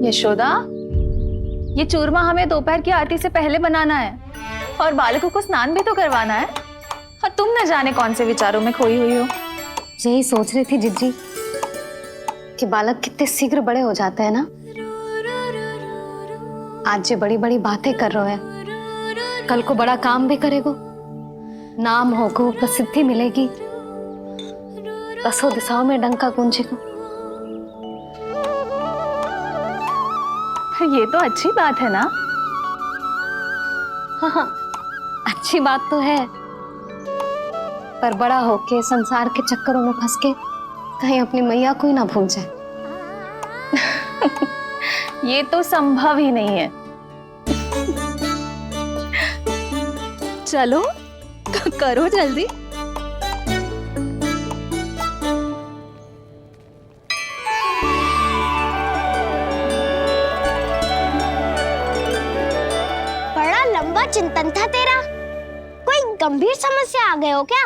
यशोदा, ये चूरमा हमें दोपहर की आरती से पहले बनाना है और बालकों को स्नान भी तो करवाना है। और तुम न जाने कौन से विचारों में खोई हुई हो। यही सोच रही थी जिज्जी कि बालक कितने शीघ्र बड़े हो जाते हैं ना। आज जो बड़ी बड़ी बातें कर रहे हैं, कल को बड़ा काम भी करेगो, नाम होगो, प्रसिद्धि मिलेगी, दसों दिशाओं में डंका गूंजेगो। ये तो अच्छी बात है ना। हाँ, अच्छी बात तो है, पर बड़ा होके संसार के चक्करों में फंस के कहीं अपनी मैया को ही ना भूल जाए। ये तो संभव ही नहीं है। चलो करो जल्दी। बड़ा लंबा चिंतन था तेरा। कोई गंभीर समस्या आ गए हो क्या?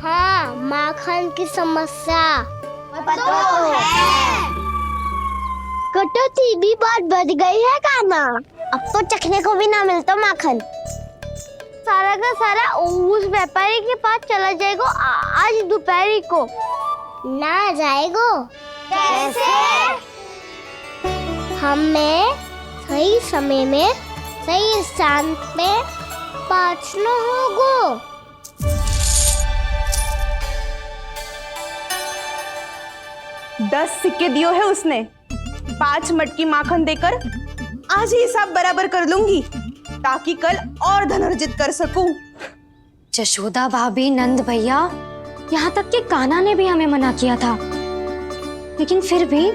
हाँ, माखन की समस्या तो है। कटौती भी बहुत बढ़ गई है काना। अब तो चखने को भी ना मिलता माखन। सारा का सारा उस व्यापारी के पास चला जाएगा आज दोपहर को। ना जाएगो? कैसे? हमें सही समय में सही स्थान पे पहुंचना होगा। 10 सिक्के दियो है उसने। 5 मटकी माखन देकर आज ही हिसाब बराबर कर लूंगी ताकि कल और धन अर्जित कर सकूं। यशोदा भाभी, नंद भैया, यहाँ तक कि कान्हा ने भी हमें मना किया था, लेकिन फिर भी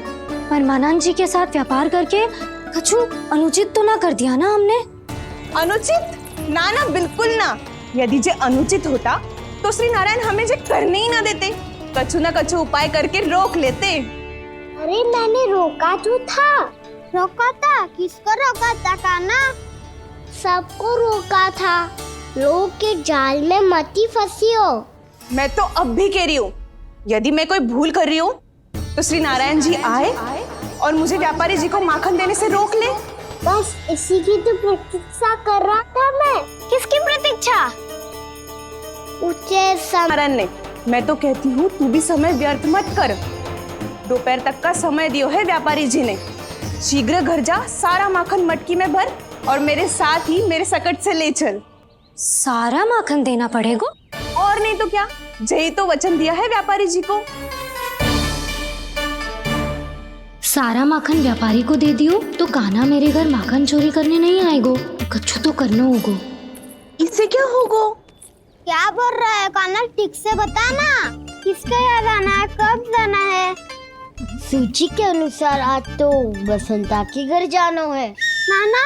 परमानंद जी के साथ व्यापार करके कछु अनुचित तो ना कर दिया ना हमने? अनुचित? ना ना, बिल्कुल ना। यदि जे अनुचित होता तो श्री नारायण हमें जे करने ही ना देते, कछु ना कछु उपाय करके रोक लेते। अरे मैंने रोका तो था। रोका था? किसको रोका था कान्हा? सबको रोका था। लोग के जाल में मती फंसी हो। मैं तो अब भी कह रही हूँ, यदि मैं कोई भूल कर रही हूँ तो श्री नारायण जी आए और मुझे व्यापारी जी को माखन देने से रोक ले। बस इसी की तो प्रतीक्षा कर रहा था मैं। किसकी प्रतीक्षा? उच्च नारायण ने। मैं तो कहती हूँ तू भी समय व्यर्थ मत कर। दोपहर तक का समय दियो है व्यापारी जी ने। शीघ्र घर जा, सारा माखन मटकी में भर और मेरे साथ ही मेरे सकट से ले चल। सारा माखन देना पड़ेगा? और नहीं तो क्या, जय तो वचन दिया है व्यापारी जी को। सारा माखन व्यापारी को दे दियो तो कान्हा मेरे घर माखन चोरी करने नहीं आएगो। कछु तो करना होगा। इससे क्या होगा? क्या बोल रहा है कान्हा? ठीक से बता ना। किसका यहाँ जाना है, कब जाना है? सूची के अनुसार आज तो बसंता के घर जाना है। नाना,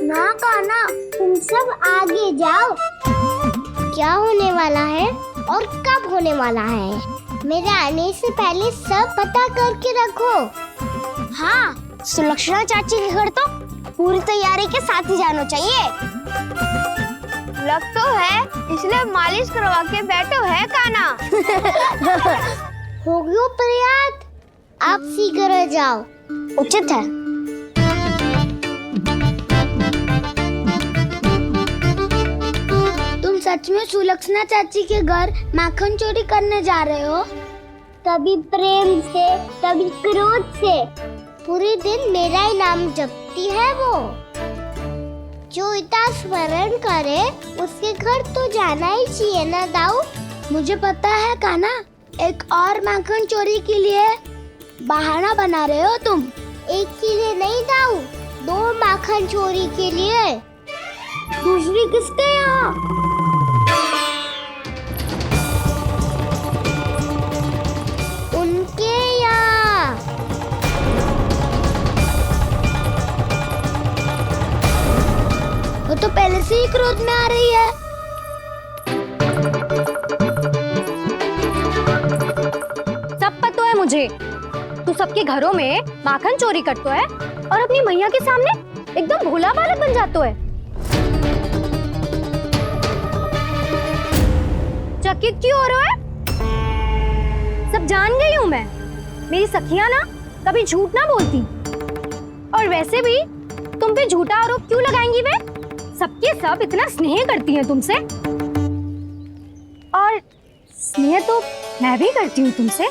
ना कान्हा, तुम सब आगे जाओ। क्या होने वाला है और कब होने वाला है, मेरे आने से पहले सब पता करके रखो। हाँ, सुलक्षणा चाची के घर तो पूरी तैयारी के साथ ही जाना चाहिए। लग तो है, इसलिए मालिश करवा के बैठो है कान्हा। हो गयो प्रयास, आप शीघ्र जाओ, उचित है। तुम सच में सुलक्षणा चाची के घर माखन चोरी करने जा रहे हो? कभी प्रेम से, कभी क्रोध से, पूरे दिन मेरा ही नाम जपती है वो। जो इतना स्मरण करे उसके घर तो जाना ही चाहिए ना दाऊ। मुझे पता है कान्हा, एक और माखन चोरी के लिए बहाना बना रहे हो तुम। एक के लिए नहीं दाऊ, 2 माखन चोरी के लिए। दूसरी किसके यहाँ? उनके यहाँ। वो तो पहले से ही क्रोध में आ रही है। सब पता है मुझे, तू सबके घरों में माखन चोरी करतो है और अपनी मैया के सामने एकदम भोला बालक बन जातो है। चकित क्यों हो रहे हो? सब जान गई हूँ मैं। मेरी सखियां ना कभी झूठ ना बोलती। और वैसे भी तुम पे झूठा आरोप क्यों लगाएंगी वे? सबके सब इतना स्नेह करती हैं तुमसे, और स्नेह तो मैं भी करती हूँ तुमसे,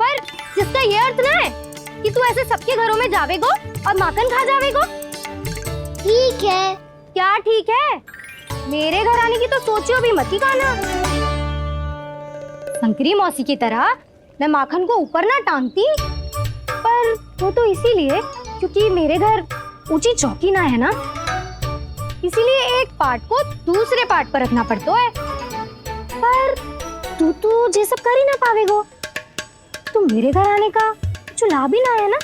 पर जिसका ये अर्थ ना है कि तू ऐसे सबके घरों में जावेगो और माखन खा जावेगो। ठीक है। क्या ठीक है? मेरे घर आने की तो सोचियो भी मत ही कान्हा। शंकरी मौसी की तरह मैं माखन को ऊपर ना टांगती, पर वो तो इसीलिए क्योंकि मेरे घर ऊंची चौकी ना है ना, इसीलिए एक पार्ट को दूसरे पार्ट पर रखना पड़ता है। पर तू ये सब कर ही ना पावेगो, तो मेरे घर आने का कुछ लाभ ही ना है ना।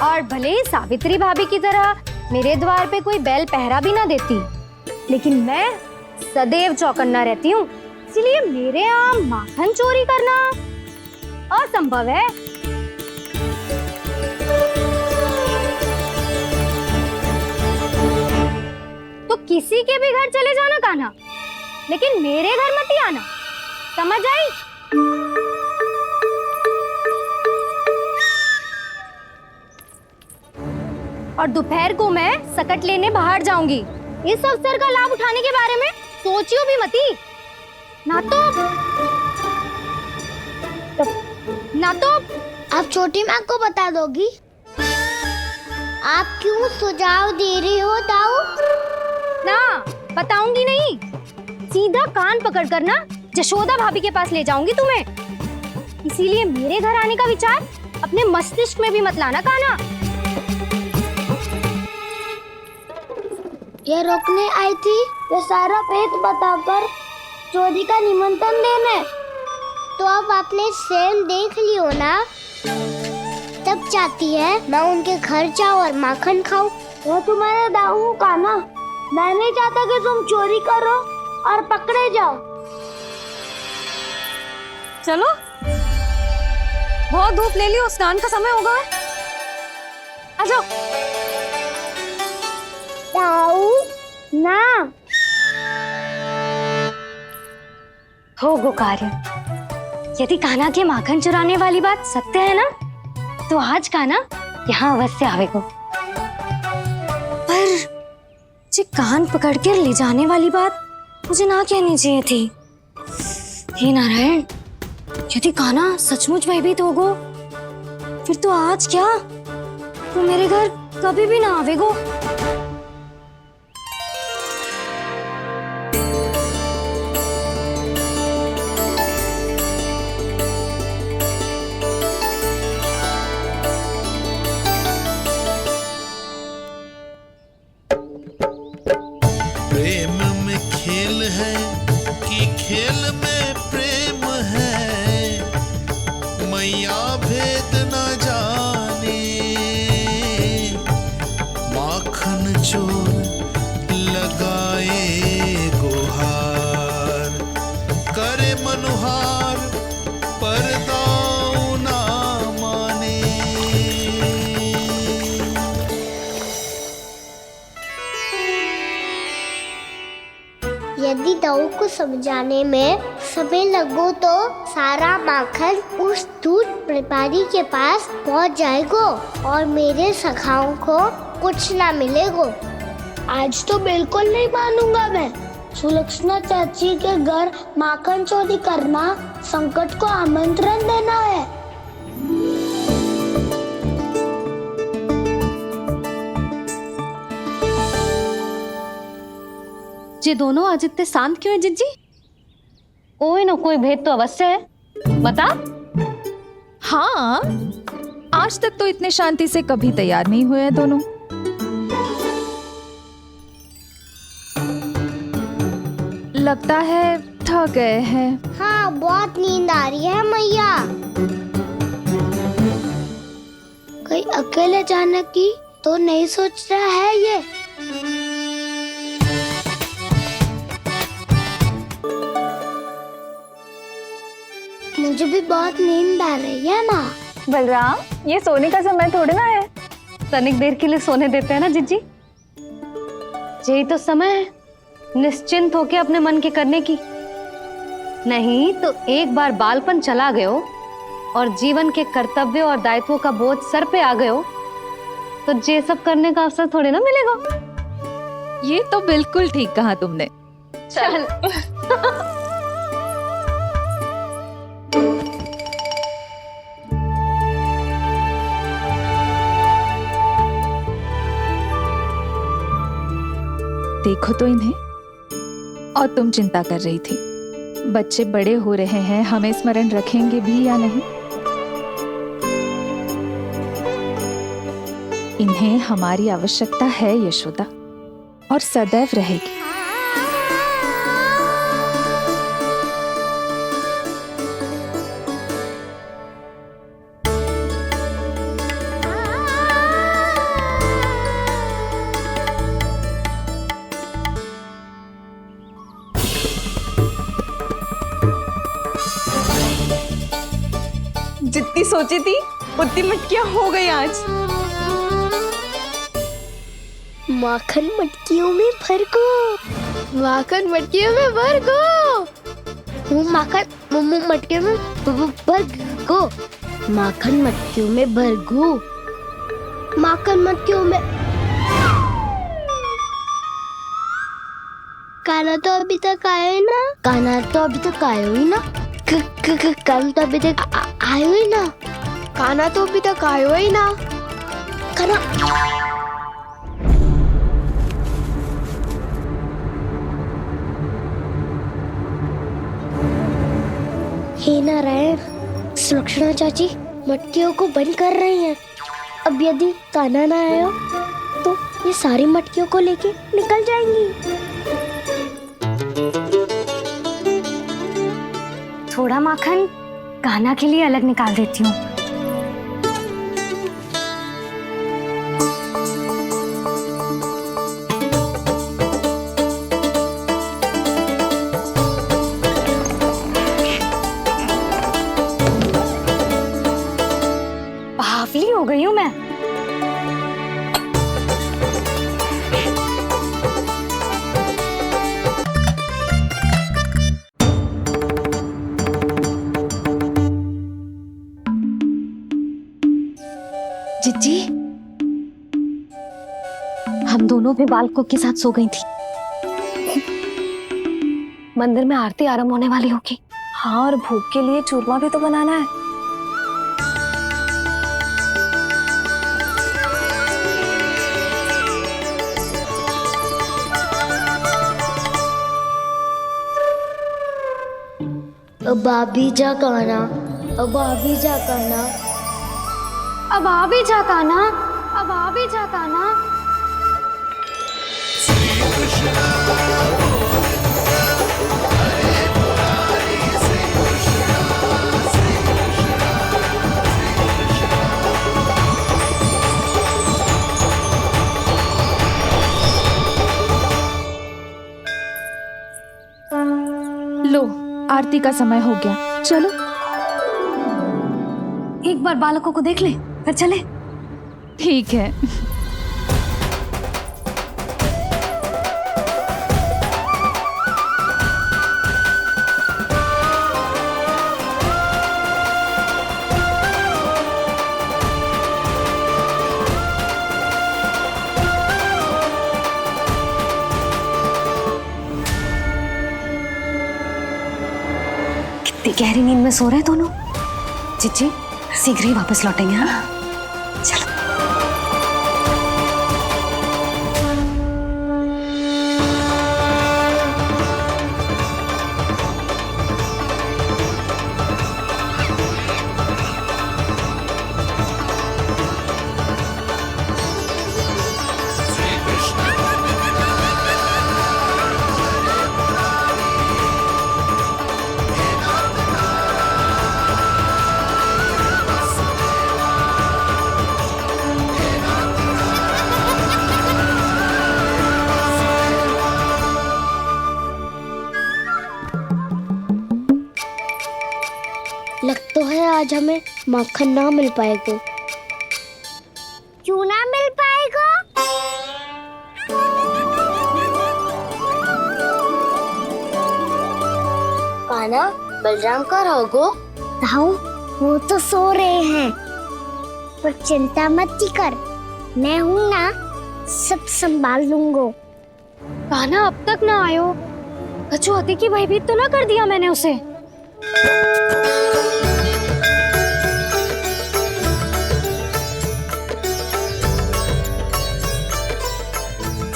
और भले ही सावित्री भाभी की तरह मेरे द्वार पे कोई बैल पहरा भी ना देती, लेकिन मैं सदैव चौकन्ना रहती हूँ, इसलिए मेरे यहाँ माखन चोरी करना असंभव है। तो किसी के भी घर चले जाना कान्हा, लेकिन मेरे घर मत ही आना, समझ आई? और दोपहर को मैं सकट लेने बाहर जाऊंगी। इस अवसर का लाभ उठाने के बारे में सोचियो भी मती, ना तो आप छोटी माँ को बता दोगी? आप क्यों सुझाव दे रही हो दाऊ? ना बताऊंगी नहीं, सीधा कान पकड़ कर ना जशोदा भाभी के पास ले जाऊंगी तुम्हें। इसीलिए मेरे घर आने का विचार अपने मस्तिष्क में भी मत लाना कान्हा। ये रोकने आई थी ये सारा पेट बताकर चोरी का निमंत्रण देने, तो अब आपने सेल देख लियो ना, तब चाहती है मैं उनके घर जाऊँ और माखन खाऊं। वो तुम्हारे दाऊ का ना, मैं नहीं चाहता कि तुम चोरी करो और पकड़े जाओ। चलो, बहुत धूप ले लियो, स्नान का समय होगा। आ जाओ। दाऊ ना हो गो कार्य। यदि कान्हा के माखन चुराने वाली बात सत्य है ना, तो आज कान्हा यहाँ अवश्य आवेगो। पर जे कान पकड़ कर ले जाने वाली बात मुझे ना कहनी चाहिए थी। हे नारायण, यदि कान्हा सचमुच भयभीत होगो, फिर तो आज क्या, तो मेरे घर कभी भी ना आवेगो। प्रेम में खेल है कि खेल में प्रेम है, मैया भेद न जाने। माखन चोर लगाए गुहार, करे मनुहार पर दाऊ ना माने। यदि दाऊ को समझाने में समय लगो तो सारा माखन उस दूध व्यापारी के पास पहुंच जाएगो और मेरे सखाओं को कुछ ना मिलेगो। आज तो बिल्कुल नहीं मानूंगा मैं। सुलक्षणा चाची के घर माखन चोरी करना संकट को आमंत्रण देना है। ये दोनों आज इतने शांत क्यों है जिज्जी? कोई ना कोई भेद तो अवश्य है, बता। हाँ, आज तक तो इतने शांति से कभी तैयार नहीं हुए हैं दोनों। लगता है थक गए हैं। हाँ, बहुत नींद आ रही है मैया। कहीं अकेले जाने की तो नहीं सोच रहा है ये? मुझे भी बहुत नींद आ रही है माँ। बलराम, ये सोने का समय थोड़ी ना है। तनिक देर के लिए सोने देते हैं ना जिज्जी। यही तो समय है निश्चिंत होके अपने मन के करने की। नहीं तो एक बार बालपन चला गयो और जीवन के कर्तव्य और दायित्वों का बोझ सर पे आ गयो तो ये सब करने का अवसर थोड़े ना मिलेगा। ये तो बिल्कुल ठीक कहा तुमने। चल देखो तो इन्हें, और तुम चिंता कर रही थी बच्चे बड़े हो रहे हैं, हमें स्मरण रखेंगे भी या नहीं। इन्हें हमारी आवश्यकता है यशोदा, और सदैव रहेगी। जितनी सोची थी उतनी मटकियां हो गई आज। माखन मटकियों में भर को, माखन मटकियों में भर को, माखन मटकियों में भर को, माखन मटकियों में भर को, माखन मटकियों में। काना तो अभी तक आया ही ना, काना तो अभी तक आया ही ना, काना तो अभी तक आयो ही ना, काना तो अभी तक आयो ही ना, काना। हे नारायण, सुलक्षणा चाची मटकियों को बंद कर रही हैं। अब यदि कान्हा ना आया तो ये सारी मटकियों को लेके निकल जाएंगी। थोड़ा माखन कान्हा के लिए अलग निकाल देती हूँ। बावली हो गई हूँ मैं। जिज्जी, हम दोनों भी बालकों के साथ सो गई थी। मंदिर में आरती आरंभ होने वाली होगी। हाँ, और भोग के लिए चूरमा भी तो बनाना है। अब आ भी जा कान्हा, अब आ भी जा कान्हा, अब आ भी जा कान्हा, अब आ भी जा कान्हा। लो, आरती का समय हो गया, चलो। एक बार बालकों को देख ले फिर चले। ठीक है। कितनी गहरी नींद में सो रहे हैं दोनों। जिज्जी शीघ्र ही वापस लौटेंगे। हाँ चलो। लग तो है आज हमें माखन ना मिल पाएगा। क्यों ना मिल पाएगा? कान्हा बलराम का रहोगो? ताऊ वो तो सो रहे हैं, पर चिंता मत कर, मैं हूँ ना, सब संभाल लूंगो। कान्हा अब तक ना आयो, कछु अति की भयभीत तो ना कर दिया मैंने उसे?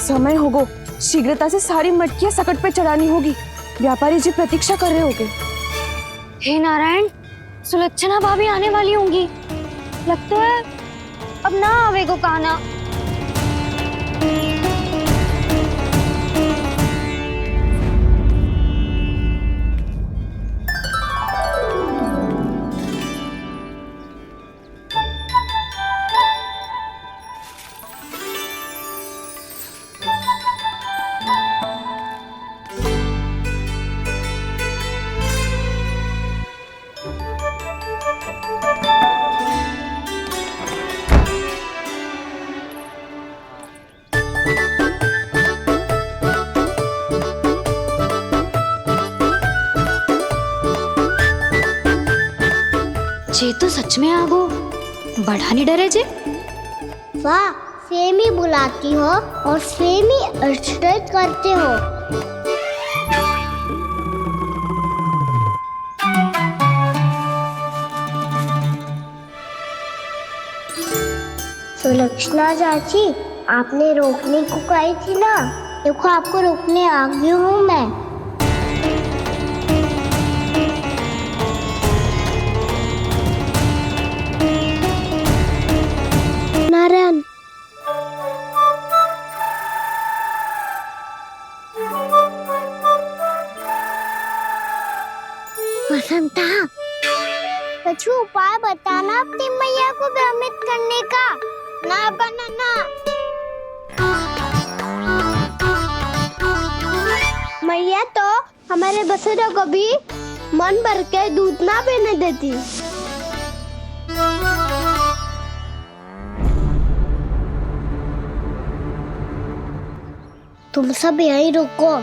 समय होगो, शीघ्रता से सारी मटकियां सकट पे चढ़ानी होगी। व्यापारी जी प्रतीक्षा कर रहे होंगे। हे नारायण, सुलक्षणा भाभी आने वाली होंगी। लगता है अब ना आवेगो कान्हा। जे तो सच में आगो, बढ़ा नहीं डरे जे। वाह, सेम ही बुलाती हो और सेम ही अर्चना करते हो। सुलक्षणा चाची, आपने रोकने को कही थी ना, देखो आपको रोकने आ गई हूँ मैं। नारायण, बसंता, कछु उपाय बताना अपनी मैया को भ्रमित करने का। ना बनाना। मैया तो हमारे बसुरा को भी मन भर के दूध ना पीने देती। तुम सब यहीं रुको।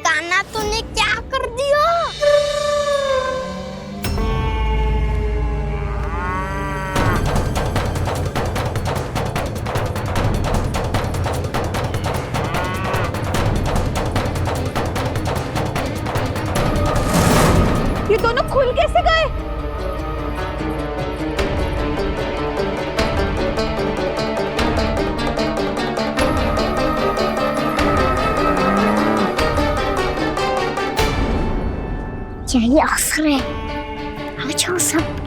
कान्हा तूने क्या कर दिया? ये दोनों खुल कैसे गए? यही अवसर है, आ जाओ सब।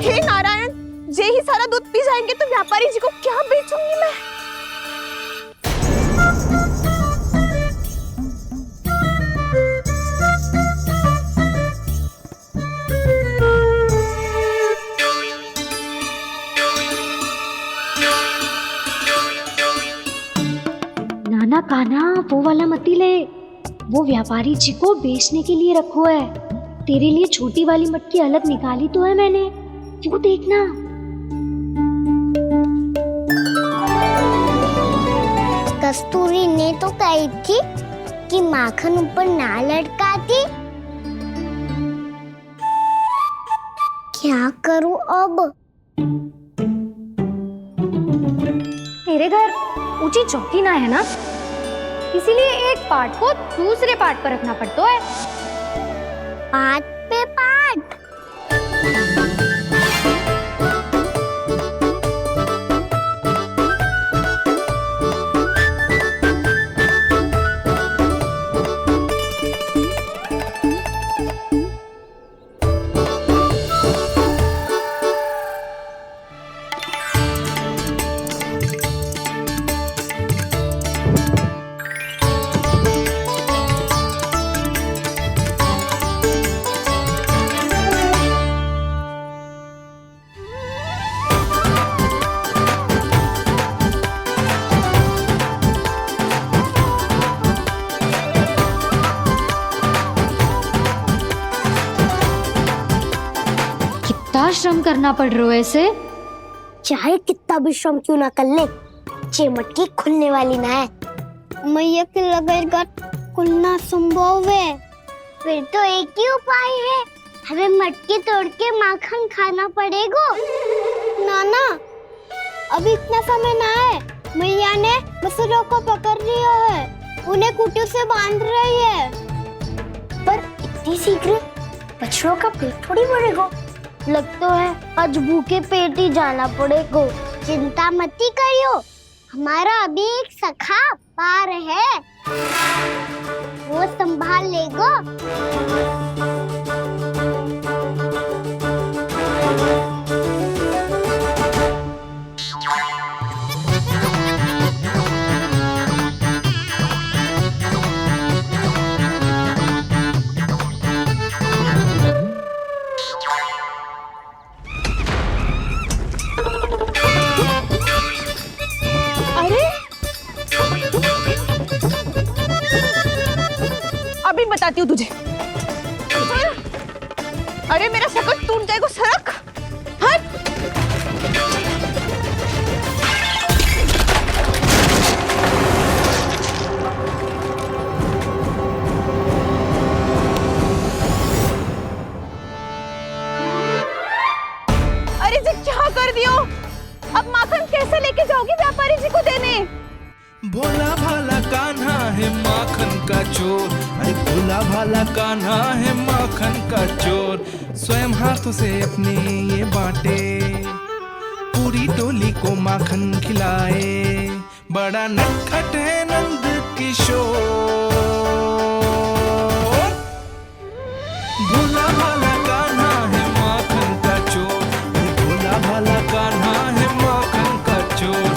हे नारायण, जे ही सारा दूध पी जाएंगे तो व्यापारी जी को क्या बेचूंगी मैं? नाना कान्हा, वो वाला मती ले, वो व्यापारी जी को बेचने के लिए रखो है। तेरे लिए छोटी वाली मटकी अलग निकाली तो है मैंने, वो देखना। कस्तूरी ने तो कही थी कि माखन ऊपर ना लटकाती। क्या करूं अब? मेरे घर ऊंची चौकी ना है ना, इसीलिए एक पार्ट को दूसरे पार्ट पर रखना पड़ता है। पार्ट पे पार्ट। कितना श्रम करना पड़ रहा है इसे। चाहे कितना भी श्रम क्यों ना कर ले, ये मटकी खुलने वाली ना है। मैया के लगेगा खुलना संभव है। फिर तो एक ही उपाय है, हमें मटकी तोड़ के माखन खाना पड़ेगा। नाना, अभी इतना समय ना है। मैया ने बछड़ों को पकड़ लिया है, उन्हें खूंटों से बांध रही है। पर इतनी शीघ्र बछड़ों का पेट थोड़ी भरेगा। लगता है आज भूखे पेट ही जाना पड़ेगा। चिंता मत करियो, हमारा अभी एक सखा पार है, वो संभाल लेगा। अभी बताती हूँ तुझे। अरे मेरा सकट टूट जाएगा, सरक हट। अरे जी क्या कर दियो? अब माखन कैसे लेके जाओगी व्यापारी जी को देने? भोला भाला कान्हा है माखन का चोर, अरे भोला भाला कान्हा है माखन का चोर। स्वयं हाथों से अपने ये बांटे, पूरी टोली को माखन खिलाए। बड़ा नटखट है नंद किशोर। भोला भाला कान्हा है माखन का चोर, अरे भोला भाला कान्हा है माखन का चोर।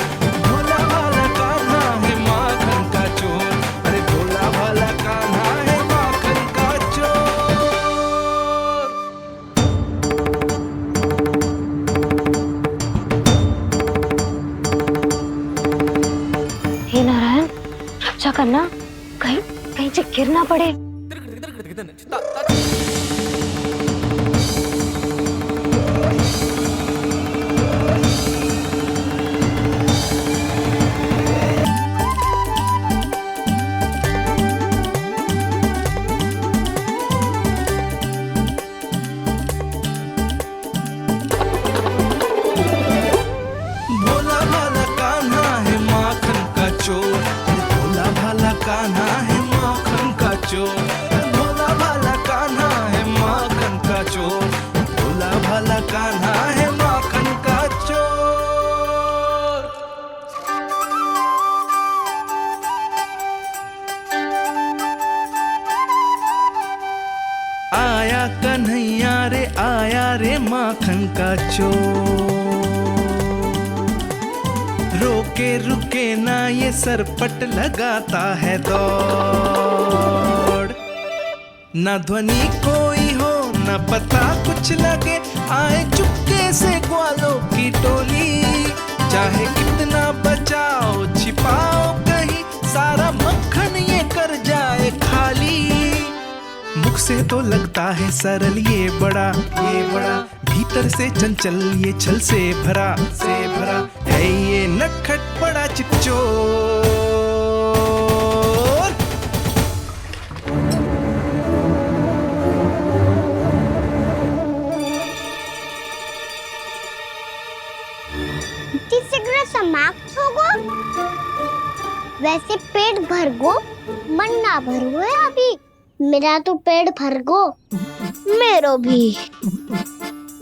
भोला भाला कान्हा है माखन का चोर, अरे भोला भाला कान्हा है माखन का चोर। हे नारायण, रक्षा करना, कहीं कहीं से गिर ना पड़े। भोला भाला कान्हा है माखन का चोर, भोला भाला कान्हा है माखन का चोर। भोला भाला कान्हा है माखन का चोर, भोला भाला कान्हा है माखन का चोर। आया कन्हैया रे, आया रे माखन का चोर। रोके रुके ना ये सरपट लगाता है दौड़। ना ध्वनि कोई हो ना पता कुछ लगे, आए चुपके से ग्वालों की टोली। चाहे कितना बचाओ छिपाओ कहीं, सारा मक्खन ये कर जाए खाली। मुख से तो लगता है सरल ये बड़ा, भीतर से चंचल ये छल से भरा है ये नटखट बड़ा चिच्चोर। इतनी शीघ्र समाप्त होगो? वैसे पेट भर गो, मन ना भर गो है अभी। मेरा तो पेट भर गो। मेरो भी।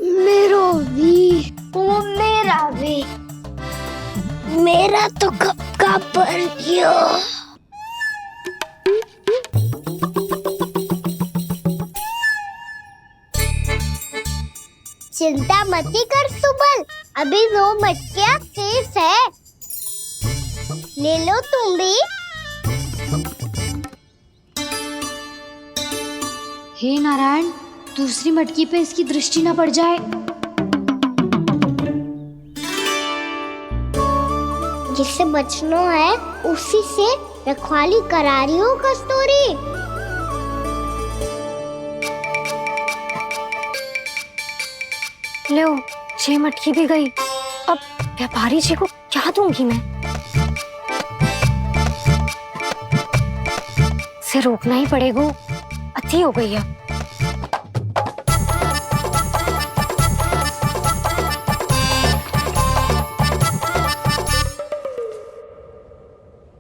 मेरो भी। ओ मेरा भी। मेरा तो कब का भर गया। चिंता मत कर सुबल, अभी 2 मटकियाँ शेष है। ले लो तुम भी। हे नारायण, दूसरी मटकी पे इसकी दृष्टि न पड़ जाए। जिससे बचना है उसी से रखवाली करा रही हो कस्तूरी। लो, 6 मटकी भी गई। अब व्यापारी जी को क्या दूंगी मैं? इसे रोकना ही पड़ेगा, अति हो गई है।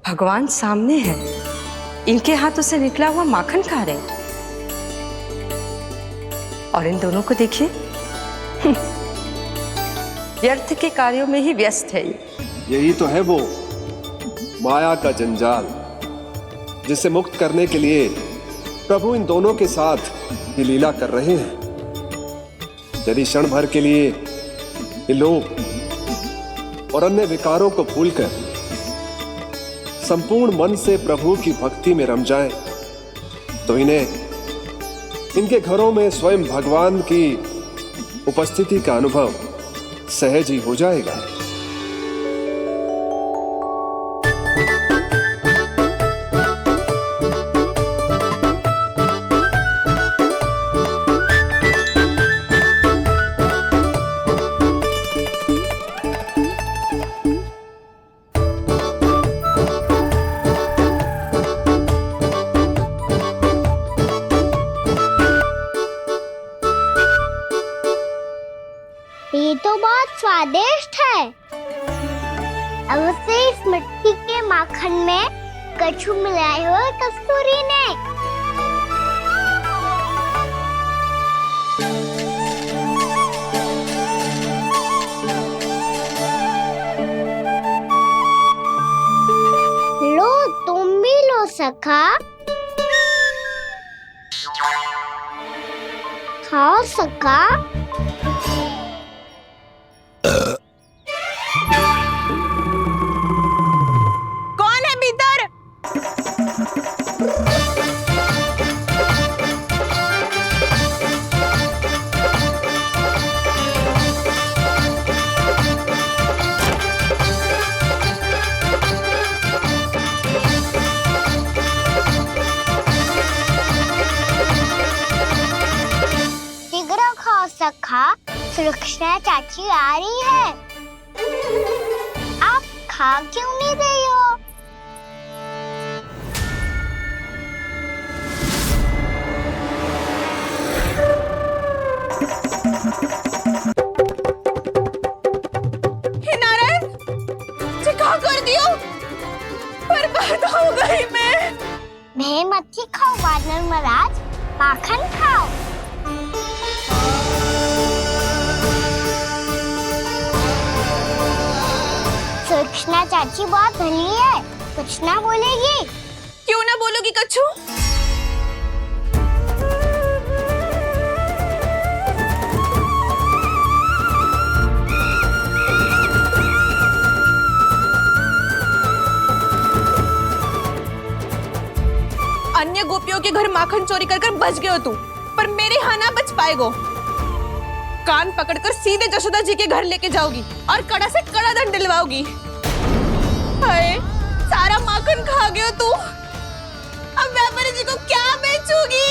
भगवान सामने है, इनके हाथों से निकला हुआ माखन खा रहे हैं। और इन दोनों को देखिए, व्यर्थ के कार्यों में ही व्यस्त है ये। यही तो है वो माया का जंजाल, जिसे मुक्त करने के लिए प्रभु इन दोनों के साथ ये लीला कर रहे हैं। यदि क्षण भर के लिए ये लोभ और अन्य विकारों को भूलकर संपूर्ण मन से प्रभु की भक्ति में रम जाएं, तो इन्हें इनके घरों में स्वयं भगवान की उपस्थिति का अनुभव सहज ही हो जाएगा। ये तो बहुत स्वादिष्ट है। अवश्य इस मिट्टी के माखन में कछु मिलाए हो कस्तूरी ने। लो, तुम भी लो सखा। खाओ सखा। कौन है भीतर? शीघ्र खाओ सखा, सुलक्षणा चाची आ रही है। आप खा क्यों नहीं रही हो? हे नारायण, क्या कर दियो? बर्बाद हो गई मैं। भय मत ही खाओ वानर महाराज, माखन खाओ। सुलक्षणा चाची बहुत भली है, कुछ ना बोलेगी। क्यों ना बोलोगी कच्छू? अन्य गोपियों के घर माखन चोरी कर बच गए हो तू, पर मेरे यहाँ ना बच पाएगो। कान पकड़कर सीधे जशोदा जी के घर लेके जाओगी और कड़ा से कड़ा दंड दिलवाओगी। हाय, सारा माखन खा गए हो तू। अब व्यापारी जी को क्या बेचूगी?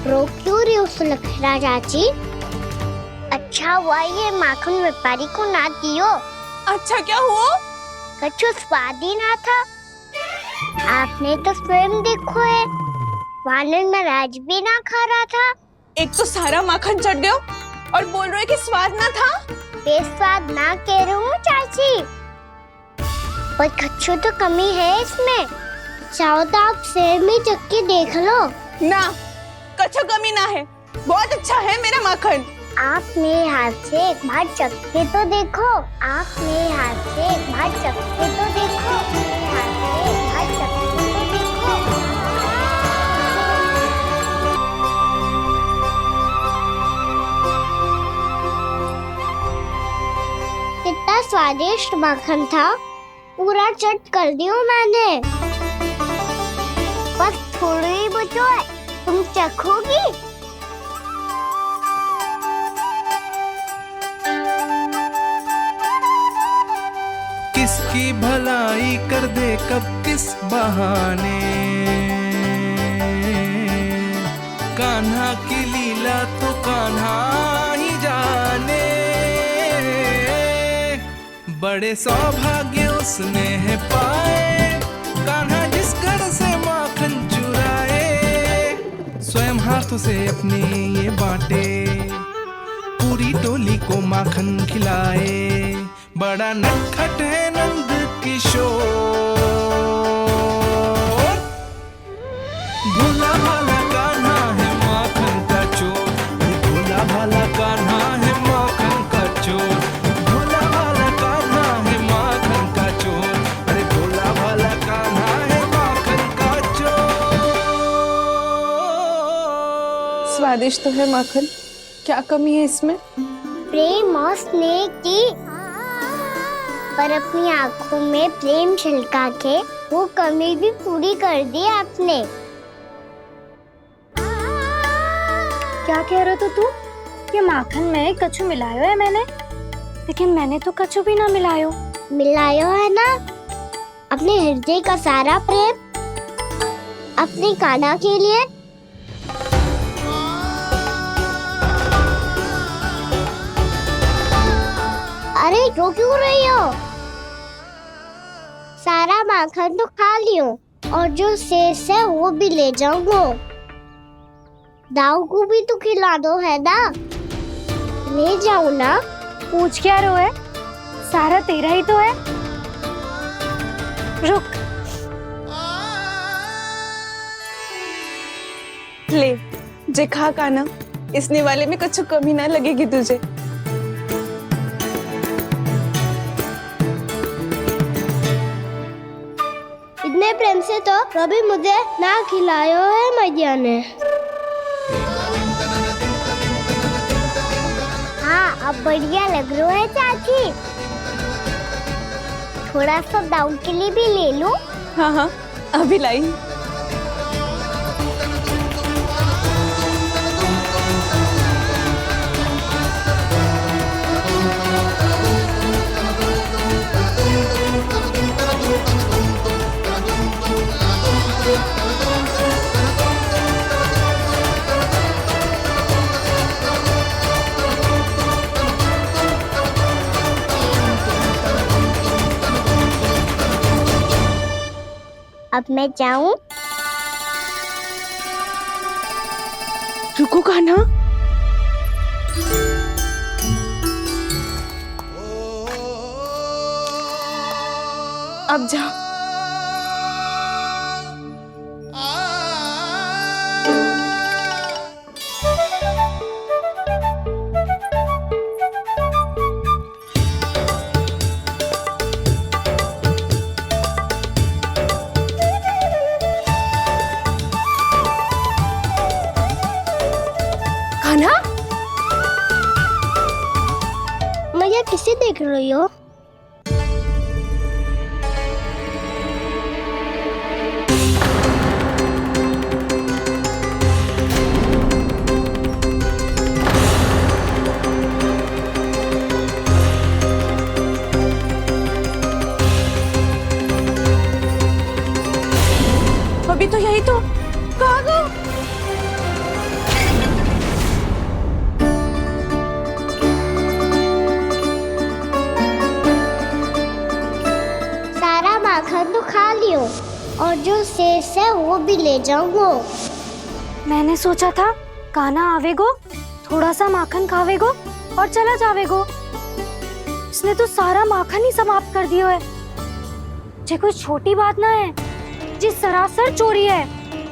रो क्यों रही हो सुलक्षणा चाची? अच्छा हुआ ये माखन व्यापारी को ना दियो। अच्छा क्या हुआ? कछु स्वाद ही ना था। आपने तो स्वयं देखो है, वानर महाराज भी ना खा रहा था। एक तो सारा माखन चढ़ गयो और बोल रहे कि स्वाद ना था। बेस्वाद ना कह रही हूँ चाची, पर कच्चू तो कमी है इसमें। चाहो तो आप सेब में चख के देख लो। ना, कच्चू कमी ना है, बहुत अच्छा है मेरा माखन। आप मेरे हाथ से एक बार चख के तो देखो। आप मेरे हाथ से एक बार चख के तो देखो। मेरे हाथ से एक बार चख के तो देखो। कितना स्वादिष्ट माखन था, पूरा चट कर दिया मैंने। बस थोड़ी ही बचो है, तुम चखोगी? किसकी भलाई कर दे कब किस बहाने, कान्हा की लीला तो कान्हा ही जाने। बड़े सौभाग्य उसने है पाए, कान्हा जिस घर से माखन चुराए। स्वयं हाथों से अपने ये बांटे, पूरी टोली को माखन खिलाए। बड़ा नटखट है नंद किशोर, भोला भाला कान्हा है माखन का चोर। भोला भाला कान्हा है माखन का चोर। भोला भाला कान्हा है माखन का चोर। अरे भोला भाला कान्हा है माखन का चोर। स्वादिष्ट तो है माखन, क्या कमी है इसमें? प्रेम और स्नेह की, पर अपनी आंखों में प्रेम छलका के वो कमी भी पूरी कर दी आपने। क्या कह रहे हो तू? ये माखन में कच्चू मिलायो है मैंने, लेकिन मैंने तो कच्चू भी ना मिलायो। मिलायो है ना, अपने हृदय का सारा प्रेम अपनी कान्हा के लिए। अरे रो क्यों रही हो? सारा माखन तो खा लियो, और जो शेष है वो भी ले जाऊंगा। दाऊ को भी तो खिला दो है ना, ले जाओ ना। पूछ क्या रो है, सारा तेरा ही तो है। रुक, ले जे खा कान्हा, इसने वाले में कुछ कमी ना लगेगी तुझे। इतने प्रेम से तो कभी मुझे ना खिलायो है मैया ने। हाँ, अब बढ़िया लग रहा है चाची। थोड़ा सा दाऊ के लिए भी ले लूं? हाँ हाँ, अभी लाई। अब मैं जाऊं? रुको कान्हा, अब जा। कान्हा, मैया किसे देख रही हो? अभी तो यही तो। कहाँ गो? सारा माखन तो खा लियो, और जो शेष है वो भी ले जाऊंगा। मैंने सोचा था काना आवेगो, थोड़ा सा माखन खावेगो और चला जावेगो। इसने तो सारा माखन ही समाप्त कर दिया है। ये कोई छोटी बात ना है, जी सरासर चोरी है।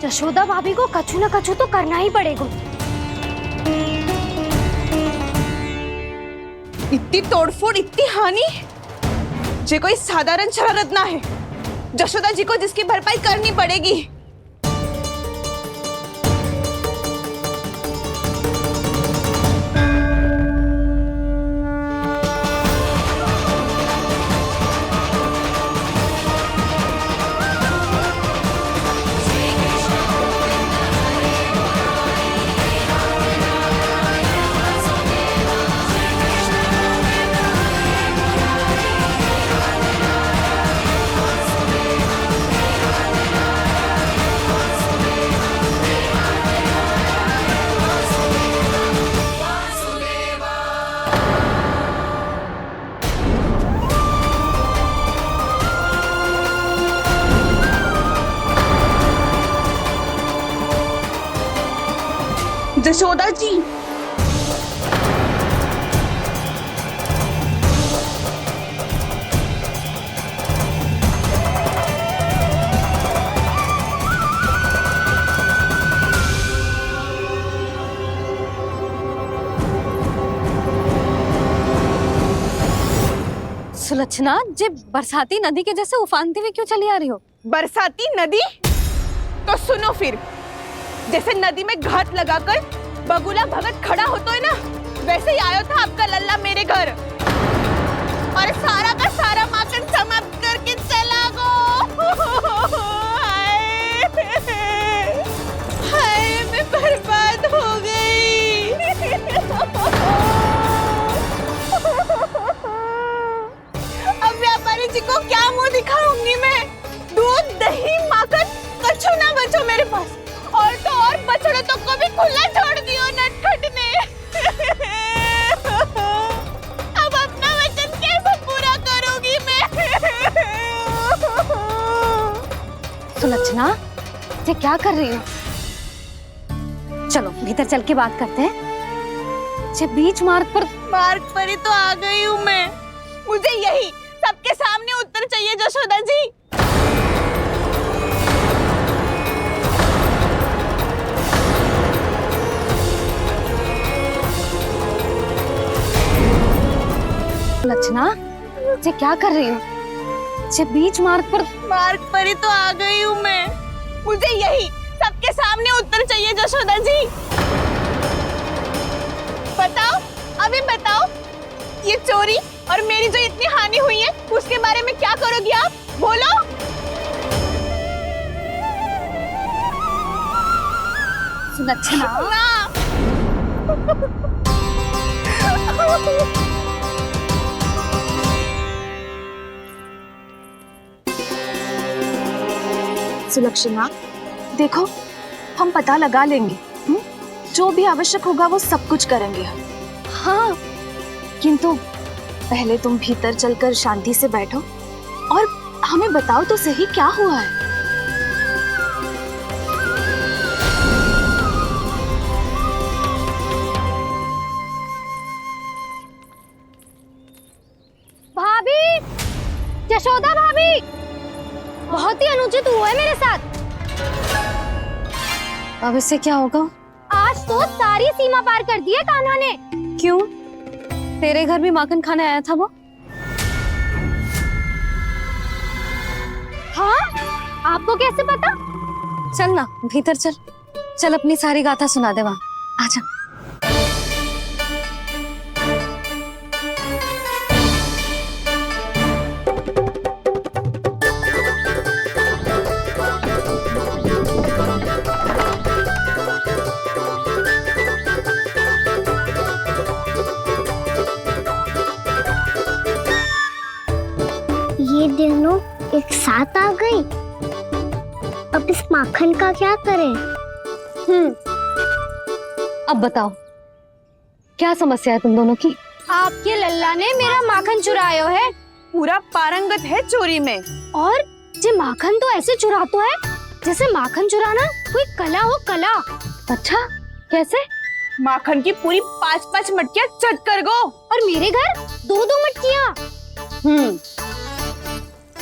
यशोदा भाभी को कछु न कछु तो करना ही पड़ेगा। इतनी तोड़फोड़, इतनी हानि, ये कोई साधारण शरारत ना है। यशोदा जी को जिसकी भरपाई करनी पड़ेगी। यशोदा जी, सुलक्षणा, जे बरसाती नदी के जैसे उफानते हुए क्यों चली आ रही हो? बरसाती नदी? तो सुनो फिर, जैसे नदी में घाट लगाकर बगुला भगत खड़ा होता है ना, वैसे ही आया था आपका लल्ला मेरे घर और सारा का सारा माखन समाप्त करके चला गो। हाय, मैं बर्बाद हो गई। अब व्यापारी जी को क्या मुंह दिखाऊंगी मैं? दूध, दही, माखन कछु ना बचो मेरे पास। और तो और बछड़े तो को भी खुला छोड़ दियो नटखट ने। अब अपना वचन कैसे पूरा करूंगी मैं? सुलक्षणा, ये क्या कर रही हो? चलो भीतर चल के बात करते हैं। ये बीच मार्ग पर ही तो आ गई हूँ मैं। मुझे यही सबके सामने उत्तर चाहिए यशोदा जी। सुलक्षणा, ये क्या कर रही हो? ये बीच मार्ग पर ही तो आ गई हूँ मैं। मुझे यही सबके सामने उत्तर चाहिए यशोदा जी। बताओ, अभी बताओ, ये चोरी और मेरी जो इतनी हानि हुई है उसके बारे में क्या करोगी आप? बोलो। सुलक्षणा, सुलक्षणा, देखो, हम पता लगा लेंगे। जो भी आवश्यक होगा वो सब कुछ करेंगे हम। हाँ, किंतु पहले तुम भीतर चलकर शांति से बैठो और हमें बताओ तो सही क्या हुआ है। भाभी, यशोदा भाभी, बहुत ही अनुचित हुआ है मेरे साथ। अब इससे क्या होगा? आज तो सारी सीमा पार कर दी है कान्हा ने। क्यों? तेरे घर भी माखन खाने आया था वो? हाँ, आपको कैसे पता? चल ना भीतर चल, चल अपनी सारी गाथा सुना दे वहां। आजा। ये दोनों एक साथ आ गई। अब इस माखन का क्या करें? अब बताओ, क्या समस्या है तुम दोनों की? आपके लल्ला ने मेरा माखन चुरायो है पूरा पारंगत है चोरी में। और जे माखन तो ऐसे चुरातो है जैसे माखन चुराना कोई कला हो, कला। अच्छा, कैसे? माखन की पूरी 5-5 मटकियां चट कर गो। और मेरे घर 2-2 मटकियां।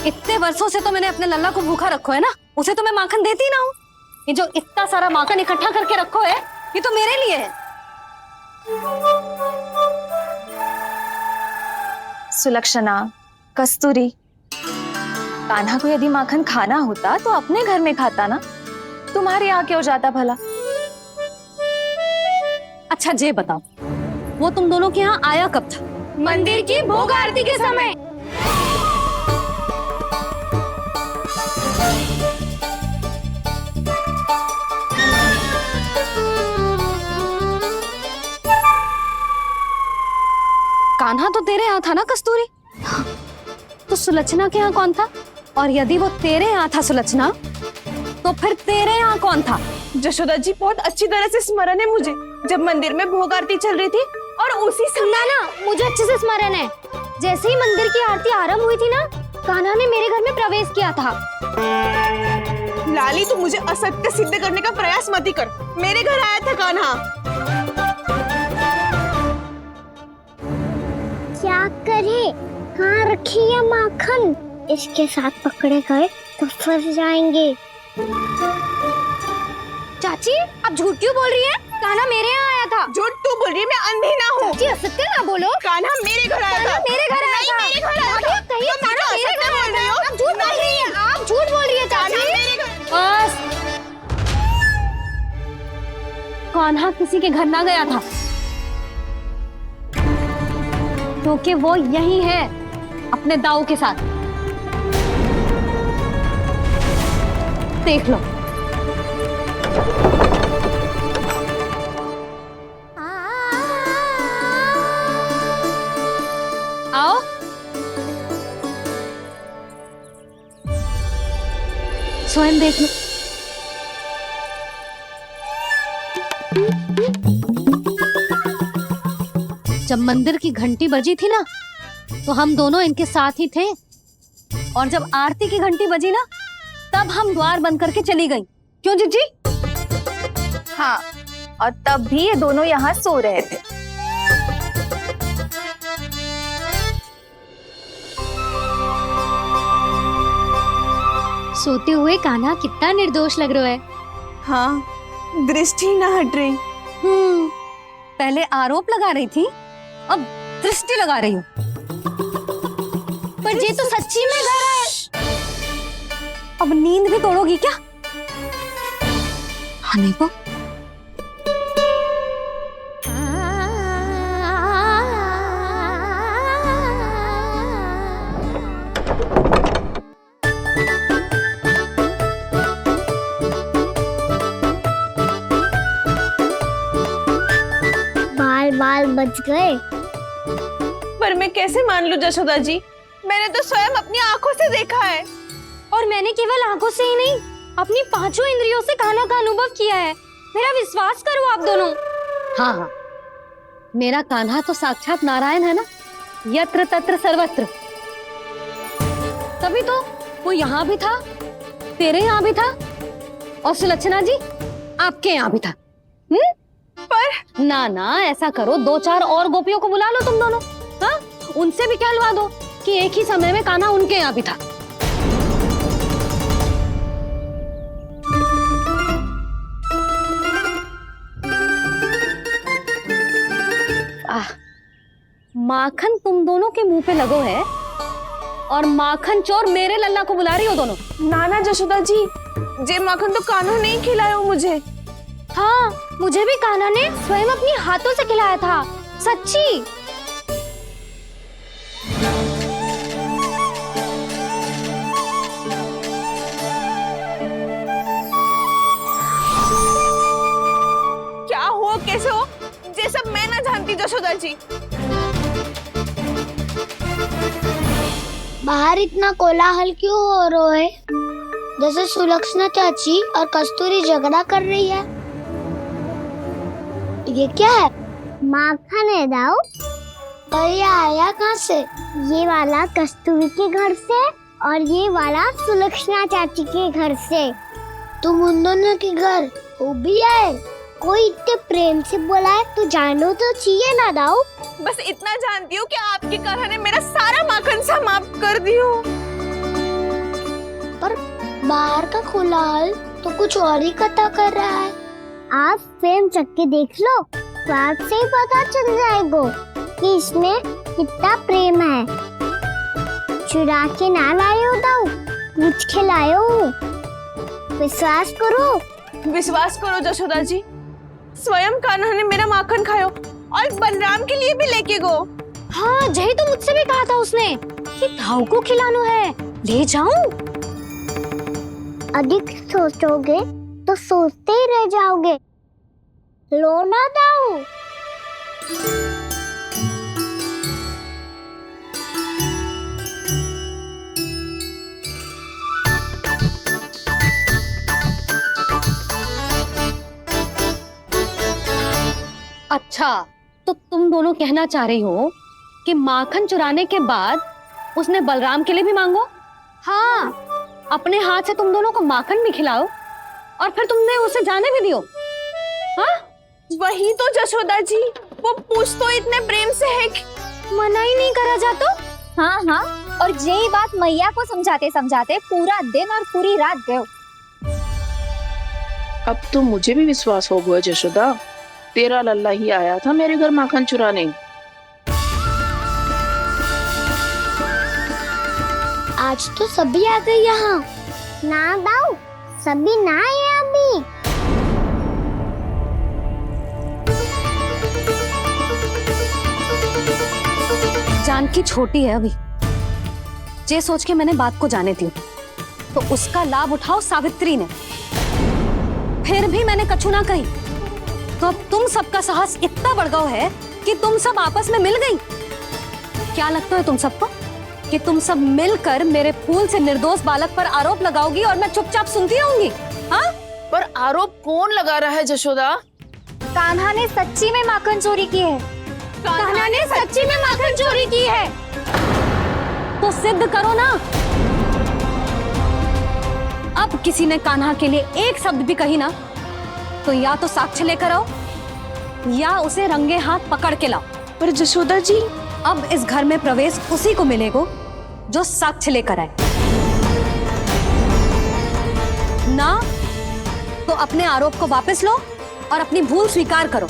इतने वर्षों से तो मैंने अपने लल्ला को भूखा रखो है ना, उसे तो मैं माखन देती ना हूँ। ये जो इतना सारा माखन इकट्ठा करके रखो है, ये तो मेरे लिए है। सुलक्षणा, कस्तूरी, कान्हा को यदि माखन खाना होता तो अपने घर में खाता ना, तुम्हारे यहाँ क्यों जाता भला? अच्छा ये बताओ, वो तुम दोनों के यहाँ आया कब था? मंदिर की भोग आरती के समय। कान्हा तो तेरे यहाँ था ना कस्तूरी? तो सुलक्षणा के यहाँ कौन था? और यदि वो तेरे यहाँ था सुलक्षणा, तो फिर तेरे यहाँ कौन था? जशोदा जी, बहुत अच्छी तरह से स्मरण है मुझे, जब मंदिर में भोग आरती चल रही थी और उसी समय ना, मुझे अच्छे से स्मरण है। जैसे ही मंदिर की आरती आरंभ हुई थी ना, कान्हा ने मेरे घर में प्रवेश किया था। लाली, तू मुझे असत्य सिद्ध करने का प्रयास मत ही कर। मेरे घर आया था कान्हा। क्या करे, कहाँ रखी है माखन? इसके साथ पकड़े गए तो फंस जाएंगे। चाची, आप झूठ क्यों बोल रही हैं? कान्हा मेरे यहाँ आया था। झूठ तू बोल रही है, मैं अंधी ना हूँ। चाची, असत्य ना बोलो। कान्हा मेरे घर आया था। मेरे घर आया था। मेरे घर आया था। कहिए कान्हा मेरे घर आया था। आप झूठ बोल रही हैं। आप झूठ बोल रही हैं चाची। बस, कान्हा किसी के घर ना गया था, क्योंकि वो यही है अपने दाऊ के साथ। देख लो। आओ। स्वयं देख लो। जब मंदिर की घंटी बजी थी ना, तो हम दोनों इनके साथ ही थे, और जब आरती की घंटी बजी ना, तब हम द्वार बंद करके चली गई। क्यों जीजी? हाँ, और तब भी ये दोनों यहाँ सो रहे थे। सोते हुए कान्हा कितना निर्दोष लग रहा है। हाँ, दृष्टि ना हट रही। पहले आरोप लगा रही थी, अब दृष्टि लगा रही हूँ। पर ये तो सच्ची में घर है। अब नींद भी तोड़ोगी क्या? हाँ, नहीं को? बाल बच गए। पर मैं कैसे मान लूं जशोदा जी, मैंने तो स्वयं अपनी आंखों से देखा है। और मैंने केवल आंखों से ही नहीं, अपनी 5 इंद्रियों से कान्हा का अनुभव किया है। मेरा विश्वास करो आप दोनों। हाँ हाँ, मेरा कान्हा तो साक्षात नारायण है ना, यत्र तत्र सर्वत्र। तभी तो वो यहाँ भी था, तेरे यहाँ भी था, और सुलक्षणा जी आपके यहाँ भी था। पर ना ना, ऐसा करो, 2-4 और गोपियों को बुला लो तुम दोनों। हाँ, उनसे भी कहलवा दो कि एक ही समय में कान्हा उनके यहाँ भी था। माखन तुम दोनों के मुंह पे लगो है, और माखन चोर मेरे लल्ला को बुला रही हो दोनों। नाना जशोदा जी, जे माखन तो कान्हा नहीं खिलाया मुझे। हाँ, मुझे भी कान्हा ने स्वयं अपनी हाथों से खिलाया था, सच्ची। क्या हो, कैसे हो, ये सब मैं ना जानती जशोदा जी। बाहर इतना कोलाहल क्यों हो रहा है? जैसे सुलक्षणा चाची और कस्तूरी झगड़ा कर रही है। ये क्या है? माखन है दाऊ। और ये आया कहाँ से? ये वाला कस्तूरी के घर से और ये वाला सुलक्षणा चाची के घर से। तुम उन दोनों के घर वो भी आए? कोई इतने प्रेम से बोला है तो जानो तो चाहिए ना दाऊ। बस इतना जानती हूँ कि आपकी कान्हा ने मेरा सारा माखन समाप्त कर दियो। पर बाहर का खुलाल तो कुछ और ही कथा कर रहा है। आप प्रेम चख के देख लो तो आपसे ही पता चल जाएगा कि इसमें कितना प्रेम है। चुरा के ना लायो दाऊ, पूछ के लायो। विश्वास करो जशोदा जी, स्वयं कान्हा ने मेरा माखन खायो और बलराम के लिए भी लेके गो। हाँ जही तो मुझसे भी कहा था उसने कि ताऊ को खिलानो है, ले जाऊं। अधिक सोचोगे तो सोचते ही रह जाओगे। लो ना दाऊ। अच्छा, तो तुम दोनों कहना चाह रही हो कि माखन चुराने के बाद उसने बलराम के लिए भी मांगो? हाँ, अपने हाथ से तुम दोनों को माखन भी खिलाओ और फिर तुमने उसे जाने भी दियो। हाँ? वही तो जशोदा जी, वो पूछ तो इतने प्रेम से है कि मना ही नहीं करा जा तो। हाँ हाँ, और यही बात मैया को समझाते समझाते पूरा दिन और पूरी रात गए। अब तो मुझे भी विश्वास हो गया जशोदा, तेरा लल्ला ही आया था मेरे घर माखन चुराने। आज तो सभी आ गए यहाँ। ना दाऊ, सभी ना आए अभी। जानकी छोटी है अभी, ये सोच के मैंने बात को जाने दी तो उसका लाभ उठाओ सावित्री ने। फिर भी मैंने कछु ना कही तो अब तुम सबका साहस इतना बढ़ गया है कि तुम सब आपस में मिल गई। क्या लगता है तुम सबको कि तुम सब मिलकर मेरे फूल से निर्दोष बालक पर आरोप लगाओगी और मैं चुपचाप सुनती रहूंगी? हाँ? पर आरोप कौन लगा रहा है जशोदा? कान्हा ने सच्ची में माखन चोरी की है। कान्हा ने सच्ची में माखन चोरी की है। तो सिद्ध करो ना। अब किसी ने कान्हा के लिए एक शब्द भी कही ना तो या तो साक्ष्य लेकर आओ या उसे रंगे हाथ पकड़ के लाओ। पर जशोदा जी, अब इस घर में प्रवेश उसी को मिलेगा जो साक्ष्य लेकर आए। ना तो अपने आरोप को वापस लो और अपनी भूल स्वीकार करो।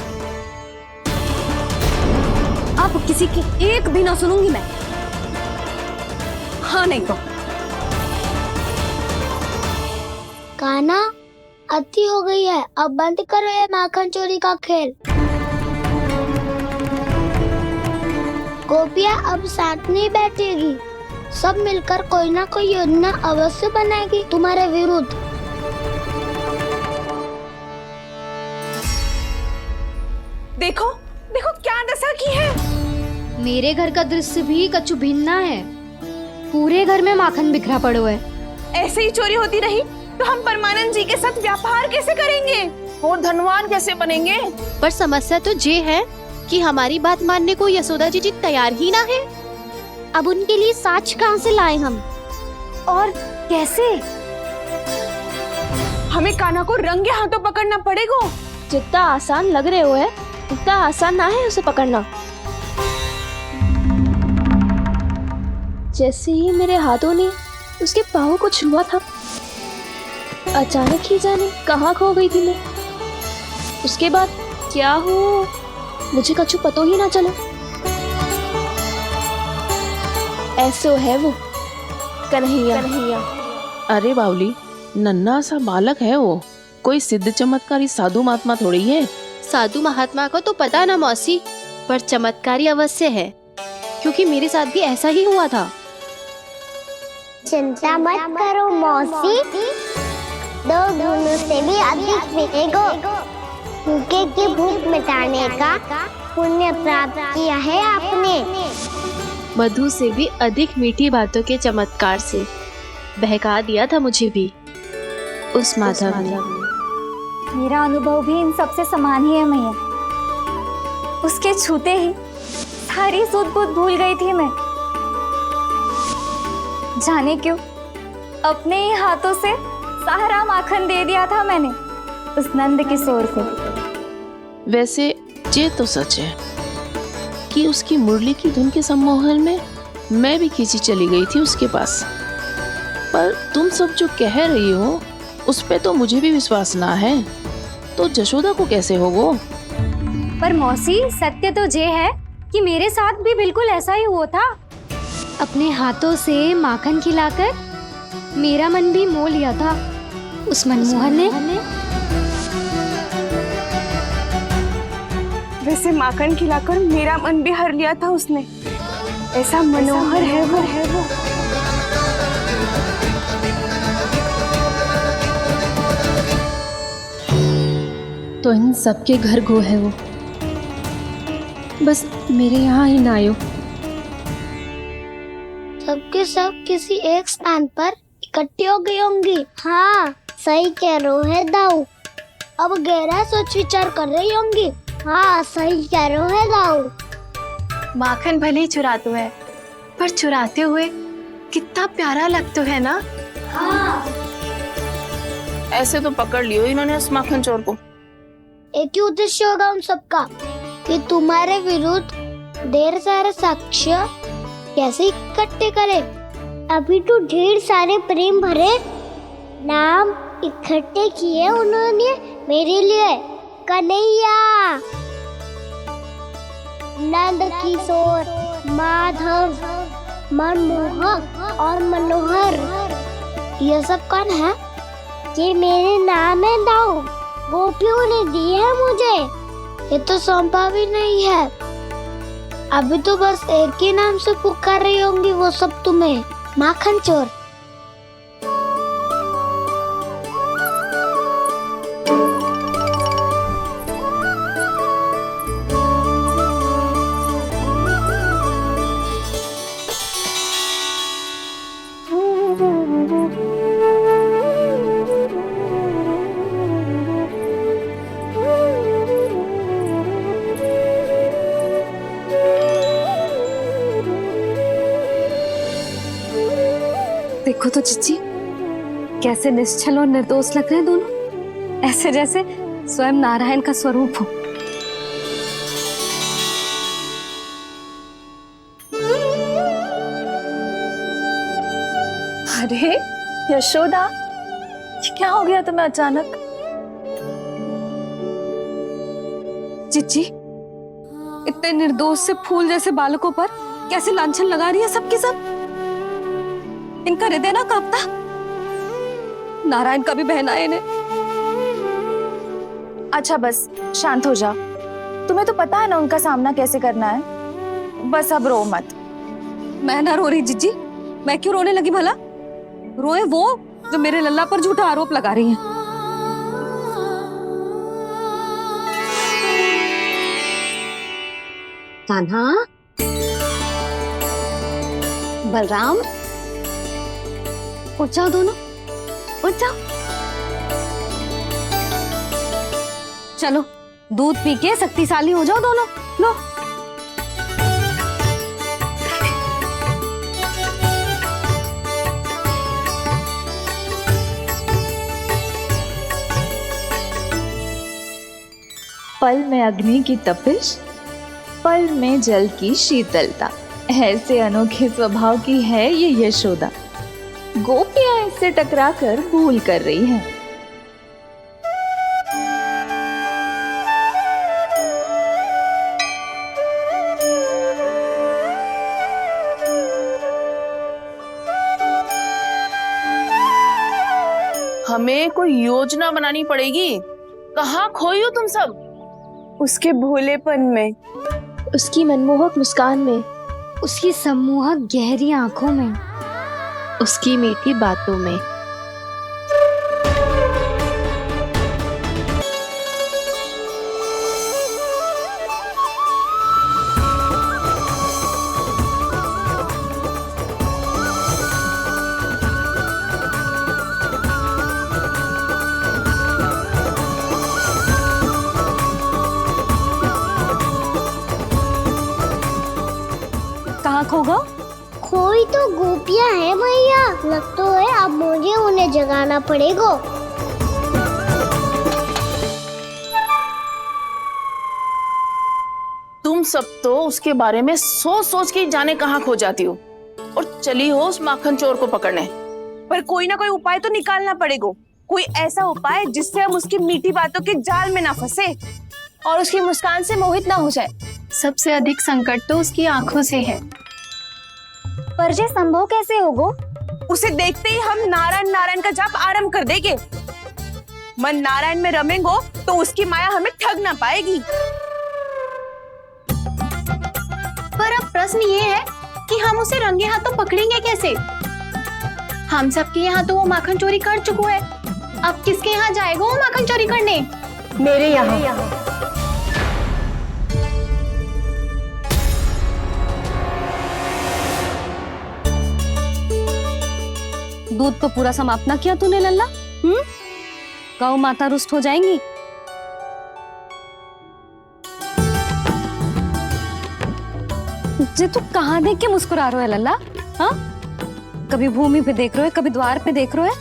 अब किसी की एक भी ना सुनूंगी मैं। हाँ नहीं तो कान्हा, अति हो गई है, अब बंद करो ये माखन चोरी का खेल। गोपियाँ अब साथ नहीं बैठेगी, सब मिलकर कोई ना कोई योजना अवश्य बनाएगी तुम्हारे विरुद्ध। देखो देखो क्या दशा की है। मेरे घर का दृश्य भी कछु भिन्न है। पूरे घर में माखन बिखरा पड़ो है। ऐसे ही चोरी होती रही तो हम परमानंद जी के साथ व्यापार कैसे करेंगे और धनवान कैसे बनेंगे? पर समस्या तो ये है कि हमारी बात मानने को यशोदा जी तैयार ही ना है। अब उनके लिए साक्ष्य कहाँ से लाए हम? और कैसे? हमें कान्हा को रंगे हाथों पकड़ना पड़ेगा। जितना आसान लग रहे हो है उतना आसान ना है उसे पकड़ना। जैसे ही मेरे हाथों ने उसके पाँव को छुआ था, अचानक ही जाने कहाँ खो गई थी मैं। उसके बाद क्या हो मुझे कछु पता ही ना चला। ऐसो है वो कन्हैया। अरे बावली, नन्हा सा बालक है वो, कोई सिद्ध चमत्कारी साधु महात्मा थोड़ी है। साधु महात्मा को तो पता ना मौसी, पर चमत्कारी अवश्य है क्योंकि मेरे साथ भी ऐसा ही हुआ था। चिंता मत करो मौसी, 2 गुणों से भी अधिक मिलेगा। भूखे की भूख मिटाने का पुण्य प्राप्त किया है आपने। मधु से भी अधिक मीठी बातों के चमत्कार से बहका दिया था मुझे भी उस माधव ने। मेरा अनुभव भी इन सबसे समान ही है मैया। उसके छूते ही सारी सुध बुध भूल गई थी मैं। जाने क्यों, अपने ही हाथों से सारा माखन दे दिया था मैंने उस नंद किशोर को। वैसे ये तो सच है कि उसकी मुरली की धुन के सम्मोहन में मैं भी खींची चली गई थी उसके पास। पर तुम सब जो कह रही हो उस पे तो मुझे भी विश्वास ना है, तो जशोदा को कैसे हो वो? पर मौसी, सत्य तो ये है कि मेरे साथ भी बिल्कुल ऐसा ही हुआ था। अपने हाथों से माखन खिलाकर मेरा मन भी मोह लिया था उस मनमोहन ने। वैसे माखन खिलाकर मेरा मन भी हर लिया था उसने। ऐसा मनोहर है वो। तो इन सबके घर गो है वो, बस मेरे यहाँ ही ना आयो। सबके सब किसी एक स्थान पर इकट्ठी हो गई होंगी। हाँ, सही कह रहे है दाऊ। अब गहरा सोच विचार कर रही होंगी। हाँ, सही कह रहे है दाऊ। माखन भले ही चुराते है, पर चुराते हुए कितना प्यारा लगता है ना। ऐसे तो पकड़ लियो इन्होंने उस माखन चोर को। एक ही उद्देश्य होगा उन सबका कि तुम्हारे विरुद्ध ढेर सारे साक्ष्य कैसे इकट्ठे करे। अभी तो ढेर सारे प्रेम भरे नाम इकट्ठे किए उन्होंने मेरे लिए। कन्हैया, नंद किशोर, माधव, मनमोहक और मनोहर, ये सब कौन है? ये मेरे नाम है दाऊ। गोपियों ने दिए है मुझे, ये तो सौंपा भी नहीं है। अभी तो बस एक ही नाम से पुकार रही होंगी वो सब तुम्हें, माखन चोर। देखो तो चिच्ची, कैसे निश्चल और निर्दोष लग रहे हैं दोनों, ऐसे जैसे स्वयं नारायण का स्वरूप हो। अरे यशोदा, ये क्या हो गया तुम्हें अचानक? चिच्ची, इतने निर्दोष से फूल जैसे बालकों पर कैसे लांछन लगा रही है सबके सब। इनका हृदय ना कांपता? नारायण का भी बहना है इन्हें। अच्छा बस शांत हो जाओ, तुम्हें तो पता है ना उनका सामना कैसे करना है। बस अब रो मत। मैं ना रो रही जिज्जी, मैं क्यों रोने लगी भला? रोए वो जो मेरे लल्ला पर झूठा आरोप लगा रही हैं। कान्हा, बलराम, उठ जाओ दोनों, उठ जाओ। चलो दूध पी के शक्तिशाली हो जाओ दोनों। लो। पल में अग्नि की तपिश, पल में जल की शीतलता, ऐसे अनोखे स्वभाव की है ये यशोदा। गोपियां इससे टकराकर भूल कर रही हैं। हमें कोई योजना बनानी पड़ेगी। कहाँ खोई हो तुम सब? उसके भोलेपन में, उसकी मनमोहक मुस्कान में, उसकी सम्मोहक गहरी आंखों में, उसकी मीठी बातों में। कहाँ खो गो? खोई तो गोपियां हैं भैया। मतलब तो है अब मुझे उन्हें जगाना पड़ेगा। तुम सब तो उसके बारे में सोच सोच के जाने कहाँ खो जाती हो और चली हो उस माखन चोर को पकड़ने। पर कोई ना कोई उपाय तो निकालना पड़ेगा, कोई ऐसा उपाय जिससे हम उसकी मीठी बातों के जाल में ना फंसे और उसकी मुस्कान से मोहित ना हो जाए। सबसे अधिक संकट तो उसकी आंखों से है। पर ये संभव कैसे होगो? उसे देखते ही हम नारायण नारायण का जाप आरंभ कर देंगे। मन नारायण में रमेंगो तो उसकी माया हमें ठग ना पाएगी। पर अब प्रश्न ये है कि हम उसे रंगे हाथों पकड़ेंगे कैसे? हम सबके यहाँ तो वो माखन चोरी कर चुका है, अब किसके यहाँ जाएगा वो माखन चोरी करने? मेरे यहाँ। दूध तो पूरा समाप्त ना किया तूने लल्ला। गौ माता रुष्ट हो जाएंगी। जे तू कहाँ देख के मुस्कुरा रहे हो है लल्ला? हाँ, कभी भूमि पे देख रहे हो, कभी द्वार पे देख रहे हो।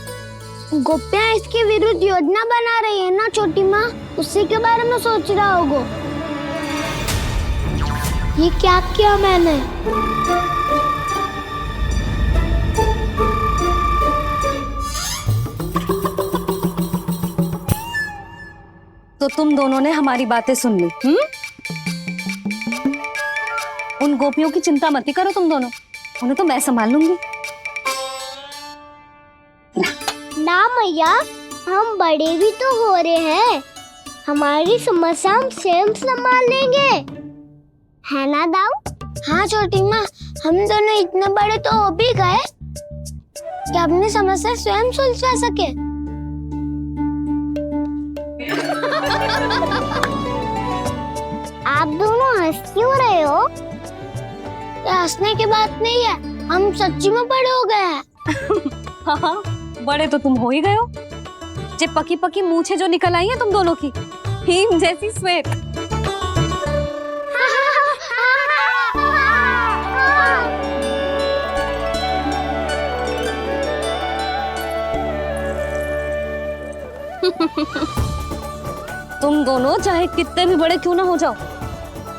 गोपियाँ इसके विरुद्ध योजना बना रही है ना छोटी माँ, उसी के बारे में सोच रहा होगा। ये क्या किया मैंने? तो तुम दोनों ने हमारी बातें सुन ली। उन गोपियों की चिंता मत करो तुम दोनों, उन्हें तो मैं संभाल लूंगी। ना मैया, हम बड़े भी तो हो रहे हैं, हमारी समस्या हम स्वयं संभाल लेंगे, है ना दाऊ? हाँ छोटी माँ, हम दोनों इतने बड़े तो हो भी गए कि अपनी समस्या स्वयं सुलझा सके। आप दोनों हंस क्यों रहे हो? ये हंसने की बात नहीं है, हम सच्ची में बड़े हो गए हैं। हाँ, बड़े तो तुम हो ही गए हो। जे पकी पकी मूछें जो निकल आई हैं तुम दोनों की, हिम जैसी श्वेत। तुम दोनों चाहे कितने भी बड़े क्यों ना हो जाओ,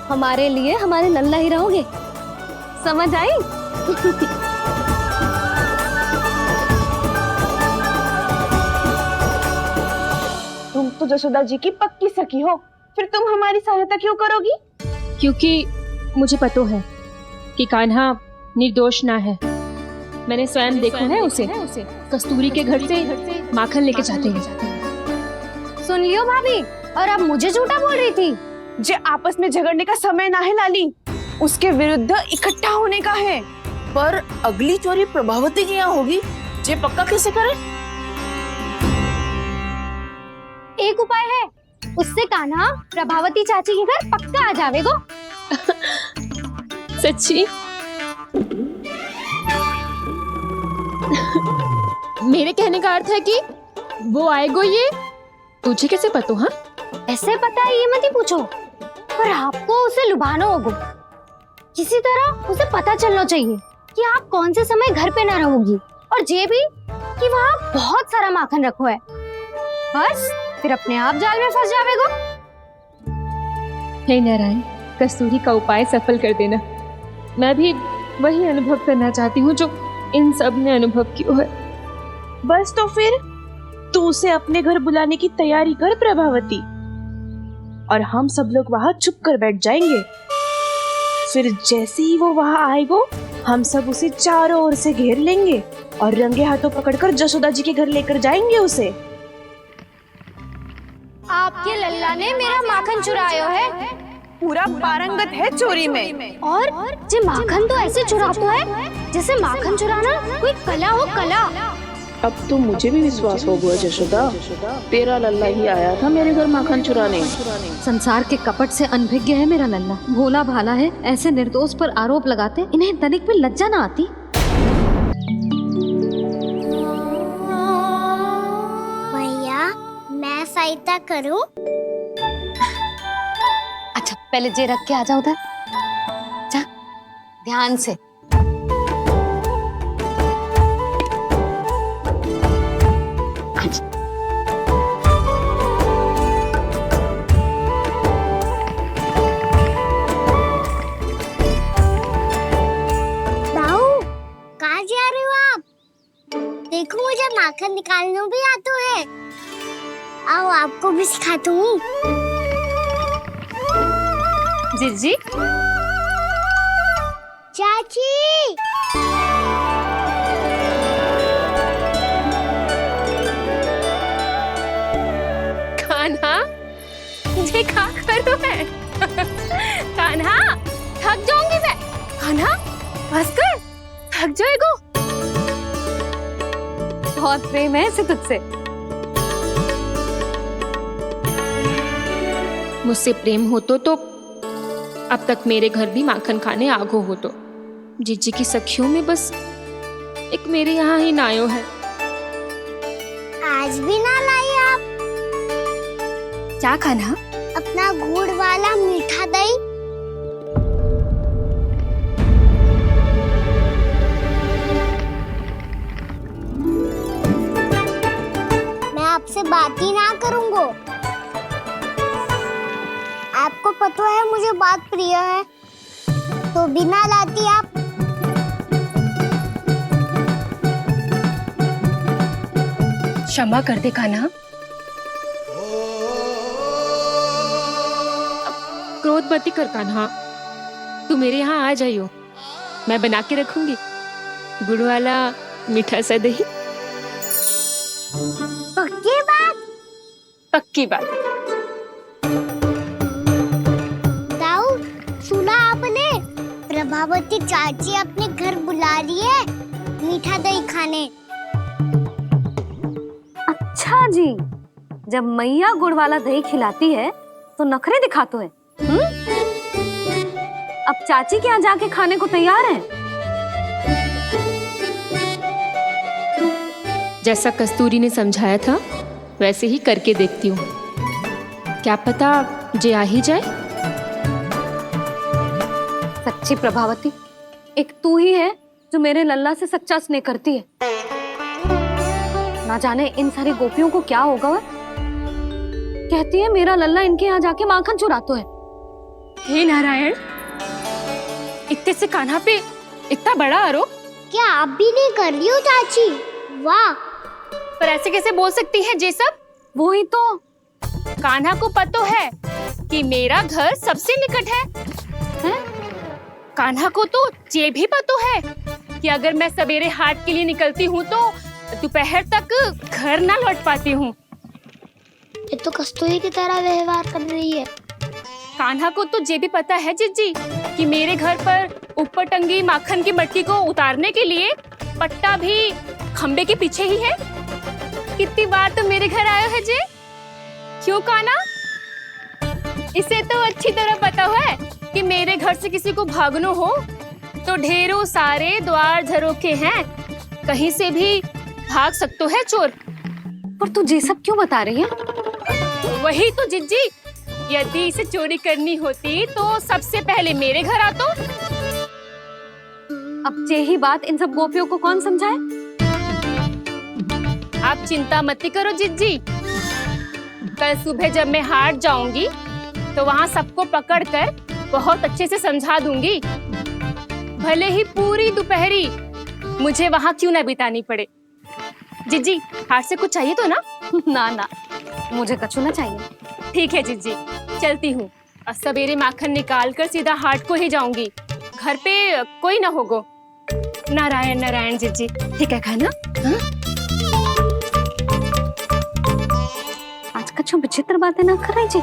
हमारे लिए हमारे लल्ला ही रहोगे, समझ आई? तुम तो जशोदा जी की पक्की सखी हो, फिर तुम हमारी सहायता क्यों करोगी? क्योंकि मुझे पता है कि कान्हा निर्दोष ना है। मैंने स्वयं देखा है उसे कस्तूरी के घर से माखन लेके जाते हैं। सुन लियो भाभी, और अब मुझे झूठा बोल रही थी। जे आपस में झगड़ने का समय ना है लाली, उसके विरुद्ध इकट्ठा होने का है। पर अगली चोरी प्रभावती की यहाँ होगी, जे पक्का कैसे करे? एक उपाय है, उससे कान्हा प्रभावती चाची के घर पक्का आ जावेगो। सच्ची? मेरे कहने का अर्थ है कि वो आएगो, ये तुझे कैसे पता? हाँ, ऐसे पता है ये मत ही पूछो, पर आपको उसे लुभाना होगा। किसी तरह उसे पता चलना चाहिए कि आप कौन से समय घर पे ना रहोगी, और ये भी कि वहाँ बहुत सारा माखन रखो है। बस फिर अपने आप जाल में फंस जावेगो। हे नारायण, कस्तूरी का उपाय सफल कर देना। मैं भी वही अनुभव करना चाहती हूँ जो इन सब ने अनुभव किया है। बस तो फिर तू उसे अपने घर बुलाने की तैयारी कर प्रभावती, और हम सब लोग वहाँ चुप कर बैठ जाएंगे। फिर जैसे ही वो वहाँ आएगो, हम सब उसे चारों ओर से घेर लेंगे और रंगे हाथों पकड़कर जशोदा जी के घर लेकर जाएंगे उसे। आपके लल्ला ने मेरा माखन चुरायो है, पूरा पारंगत है चोरी में। और जे माखन तो ऐसे चुराता है जैसे माखन चुराना कोई कला हो, कला। अब तो मुझे भी विश्वास हो गया जशोदा, तेरा लल्ला ही आया था मेरे घर माखन चुराने। संसार के कपट से अनभिज्ञ है मेरा लल्ला, भोला भाला है। ऐसे निर्दोष पर आरोप लगाते इन्हें तनिक भी लज्जा ना आती। भैया, मैं सहायता करूं? अच्छा, पहले जे रख के आ जाओ उधर, जा ध्यान से। माखन निकालना भी आता है। आओ आपको भी सिखाता हूँ। जिज्जी चाची कान्हा, ये क्या कर रहे है? कान्हा, थक जाऊंगी मैं। कान्हा, बस कर, थक जाएगो। बहुत प्रेम है इसे तुझसे। मुझसे प्रेम होतो तो अब तक मेरे घर भी माखन खाने आगो होतो। जीजी की सखियों में बस एक मेरे यहाँ ही नायो है। आज भी ना लाई आप? क्या कान्हा? अपना गुड़ वाला मीठा दही। मैं आपसे बात ही ना करूंगा। आपको पता है मुझे बात प्रिय है, तो बिना लाती आप। क्षमा कर दे कान्हा। क्रोध मत कर कान्हा, तू मेरे यहाँ आ जाइयो, मैं बना के रखूंगी गुड़ वाला मीठा सा दही। पक्की बात? पक्की बात। दाऊ, सुना आपने? प्रभावती चाची अपने घर बुला रही है मीठा दही खाने। अच्छा जी, जब मैया गुड़ वाला दही खिलाती है तो नखरे दिखाते हैं। अब चाची के यहाँ जाके खाने को तैयार हैं। जैसा कस्तूरी ने समझाया था वैसे ही करके देखती हूँ, क्या पता जे आ ही जाए। सच्ची प्रभावती, एक तू ही है जो मेरे लल्ला से सच्चा स्नेह करती है। ना जाने इन सारी गोपियों को क्या होगा। वह कहती है मेरा लल्ला इनके यहाँ जाके माखन चुराता है। हे नारायण, इतने से कान्हा पे इतना बड़ा आरोप। क्या आप भी नहीं कर रही हो चाची? वाह! पर ऐसे कैसे बोल सकती है जे सब? वो ही तो, कान्हा को पता है कि मेरा घर सबसे निकट है? कान्हा को तो ये भी पता है कि अगर मैं सवेरे हाट के लिए निकलती हूँ तो दोपहर तक घर ना लौट पाती हूँ। ये तो कस्तूरी की तरह व्यवहार कर रही है। कान्हा को तो ये भी पता है जिज्जी कि मेरे घर पर ऊपर टंगी माखन की मटकी को उतारने के लिए पट्टा भी खंबे के पीछे ही है। कितनी बार तो मेरे घर आयो है जे। क्यों कान्हा? इसे तो अच्छी तरह पता है कि मेरे घर से किसी को भागना हो तो ढेरों सारे द्वार झरोखे हैं, कहीं से भी भाग सकते है चोर। पर तू ये सब क्यों बता रही है? वही तो जिज्जी, यदि इसे चोरी करनी होती तो सबसे पहले मेरे घर आतो। अब यही बात इन सब गोपियों को कौन समझाए? आप चिंता मत करो जिज्जी, कल सुबह जब मैं हाट जाऊंगी तो वहाँ सबको पकड़कर बहुत अच्छे से समझा दूंगी। भले ही पूरी दोपहरी मुझे वहाँ क्यों ना बितानी पड़े। जिज्जी, हाट से कुछ चाहिए तो ना? ना ना, मुझे कछु ना चाहिए। ठीक है जिज्जी, चलती हूँ। सवेरे माखन निकाल कर सीधा हाट को ही जाऊंगी, घर पे कोई ना होगो। नारायण नारायण जिज्जी, ठीक है खाना? हाँ? आज कछु विचित्र बातें ना कर रही जी।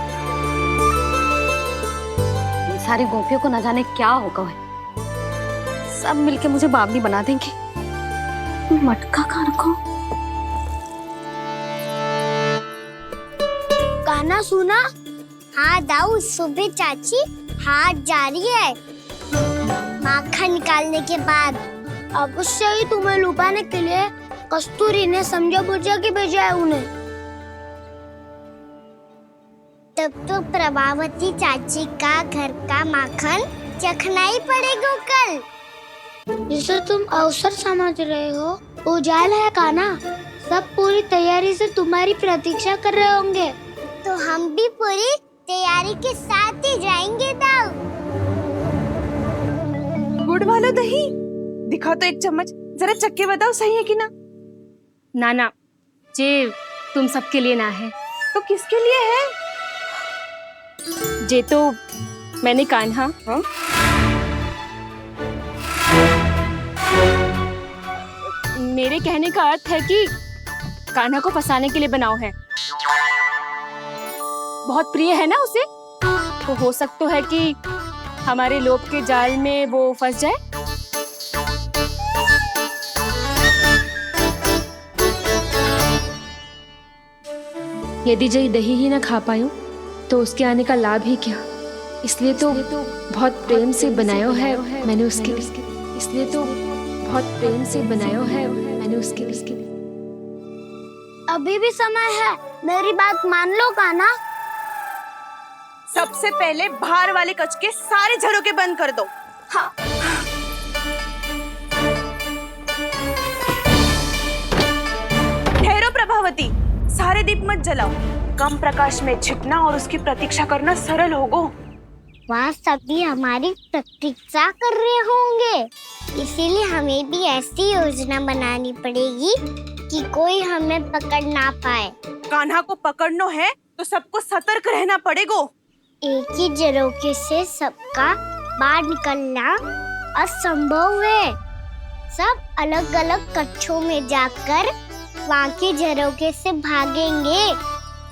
सारी गोपियों को न जाने क्या होगा है, सब मिलके मुझे बावली बना देंगे। मटका कहाँ रखो? गाना सुना? हाँ दाऊ, सुबह चाची हाट जा रही है माखन निकालने के बाद। अवश्य ही तुम्हें लुभाने के लिए कस्तूरी ने समझा बुझा के भेजा है उन्हें। तब तो प्रभावती चाची का घर का माखन चखना ही पड़ेगा कल। जिसे तुम अवसर समझ रहे हो, उजाला है कान्हा। सब पूरी तैयारी से तुम्हारी प्रतीक्षा कर रहे होंगे। तो हम भी पूरी तैयारी के साथ ही जाएंगे दाऊ। गुड़ वाला दही दिखाओ तो एक चम्मच, जरा चख के बताओ सही है कि ना। ना ना, जे तुम सबके लिए ना है। तो किसके लिए है? जे तो मैंने कान्हा मेरे कहने का अर्थ है कि कान्हा को फंसाने के लिए बनाओ है। बहुत प्रिय है ना उसे, तो हो सकता है कि हमारे लोभ के जाल में वो फंस जाए। यदि जय दही ही ना खा पायो तो उसके आने का लाभ ही क्या। इसलिए तो बहुत प्रेम से बनायो है मैंने उसके लिए। इसलिए तो बहुत प्रेम से बनायो है मैंने उसके लिए। अभी भी समय है, मेरी बात मान लो कान्हा। सबसे पहले बाहर वाले कक्ष के सारे झरोके बंद कर दो। हाँ। ठहरो प्रभावती, सारे दीप मत जलाओ। कम प्रकाश में छिपना और उसकी प्रतीक्षा करना सरल होगो। वहाँ सभी हमारी प्रतीक्षा कर रहे होंगे, इसीलिए हमें भी ऐसी योजना बनानी पड़ेगी कि कोई हमें पकड़ ना पाए। कान्हा को पकड़ना है तो सबको सतर्क रहना पड़ेगा। एक ही झरोखे से सबका बाहर निकलना असंभव है। सब अलग अलग कक्षों में जाकर वहाँ के झरोखे से भागेंगे।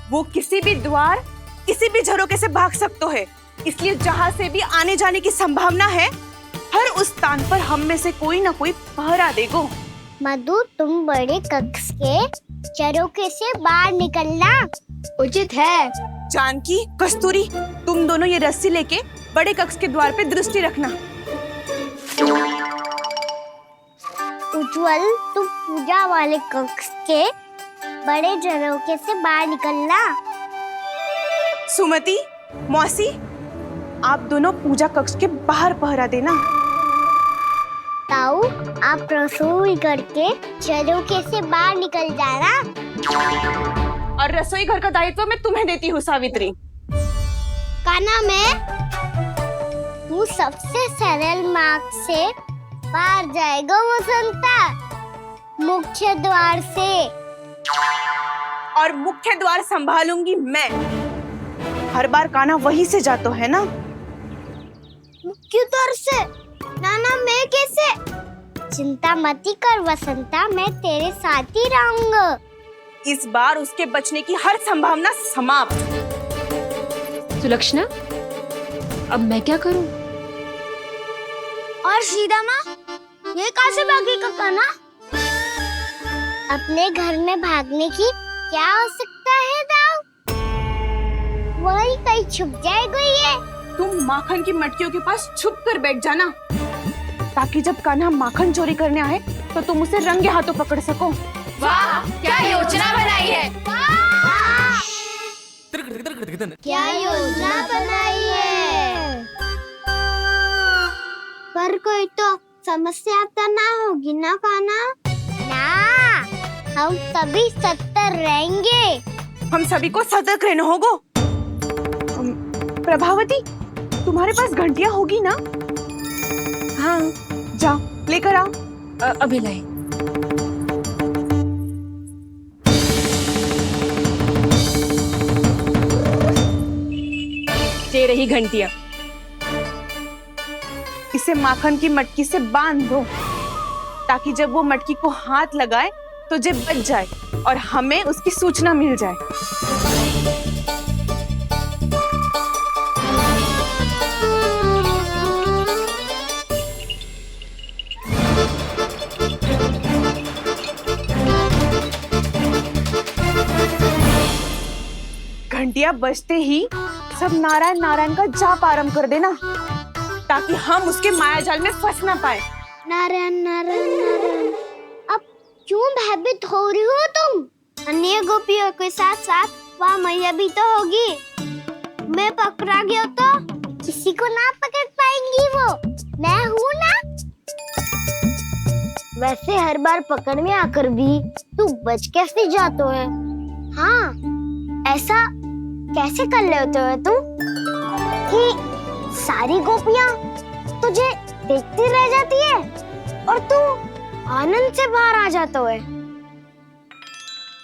वो किसी भी द्वार, किसी भी झरोखे से भाग सकते है, इसलिए जहाँ से भी आने जाने की संभावना है, हर उस स्थान पर हम में से कोई ना कोई पहरा देगो। मधु, तुम बड़े कक्ष के झरोखे से बाहर निकलना उचित है। जानकी, कस्तूरी, तुम दोनों ये रस्सी लेके बड़े कक्ष के द्वार पे दृष्टि रखना। उज्जवल, तुम पूजा वाले कक्ष के बड़े झरोखे से बाहर निकलना। सुमति, मौसी, आप दोनों पूजा कक्ष के बाहर पहरा देना। ताऊ, आप रसोई करके झरोखे से बाहर निकल जाना। और रसोई घर का दायित्व मैं तुम्हें देती हूँ सावित्री। कान्हा, तू सबसे सरल मार्ग से बाहर जाएगा वसंता, मुख्य द्वार से। और मुख्य द्वार संभालूंगी मैं। हर बार कान्हा वहीं से जाता है ना। मुख्य द्वार से? नाना, मैं कैसे? चिंता मत कर वसंता, मैं तेरे साथ ही रहूंगा। इस बार उसके बचने की हर संभावना समाप्त। सुलक्षणा, अब मैं क्या करूं? और सीधा माँ, ये कहाँ से भागेगा कान्हा? अपने घर में भागने की क्या हो सकता है दाऊ? वही कहीं छुप जाएगा ये। तुम माखन की मटकियों के पास छुप कर बैठ जाना, ताकि जब कान्हा माखन चोरी करने आए तो तुम उसे रंगे हाथों पकड़ सको। वाह, क्या योजना बनाई है! क्या योजना बनाई है! पर कोई तो समस्या तो ना होगी ना कान्हा? ना, हम सभी सतर्क रहेंगे। हम सभी को सतर्क रहना होगा। प्रभावती, तुम्हारे पास घंटियां होगी ना? हाँ, जाओ लेकर आओ। अभी लाई। ये रही घंटियां। इसे माखन की मटकी से बांध दो, ताकि जब वो मटकी को हाथ लगाए तो जे बच जाए और हमें उसकी सूचना मिल जाए। घंटियां बजते ही सब नारायण नारायण का जाप आरंभ कर देना, ताकि हम उसके मायाजाल में फंस ना पाए। नारायण नारायण नारायण। अब क्यों भयभीत हो रही हो तुम? अन्य गोपियों के साथ साथ वहाँ मैया भी तो होगी। मैं पकड़ा गया तो किसी को ना पकड़ पाएंगी वो, मैं हूँ ना। वैसे हर बार पकड़ में आकर भी तू बच कैसे जाता है? हाँ, ऐसा कैसे कर लेते हो तुम कि सारी गोपियाँ तुझे देखती रह जाती है और तू आनंद से बाहर आ जाता है?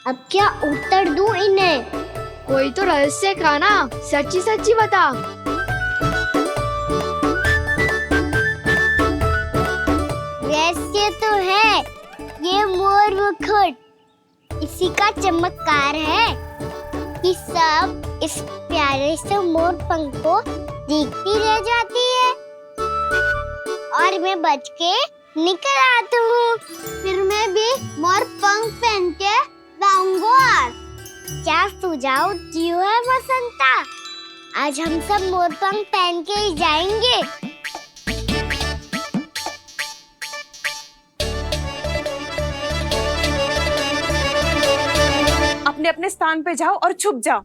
अब क्या उत्तर दूं इन्हें? कोई तो रहस्य काना, सच्ची सच्ची बता। वैसे तो है, ये मोर मुकुट इसी का चमत्कार है कि सब इस प्यारे से मोर पंख को देखती रह जाती है और मैं बच के निकल आती हूँ। फिर मैं भी मोर पंख पहन के गाऊंगा। क्या सुझाव दियो है बसंता? आज हम सब मोर पंख पहन के ही जाएंगे। अपने अपने स्थान पे जाओ और छुप जाओ।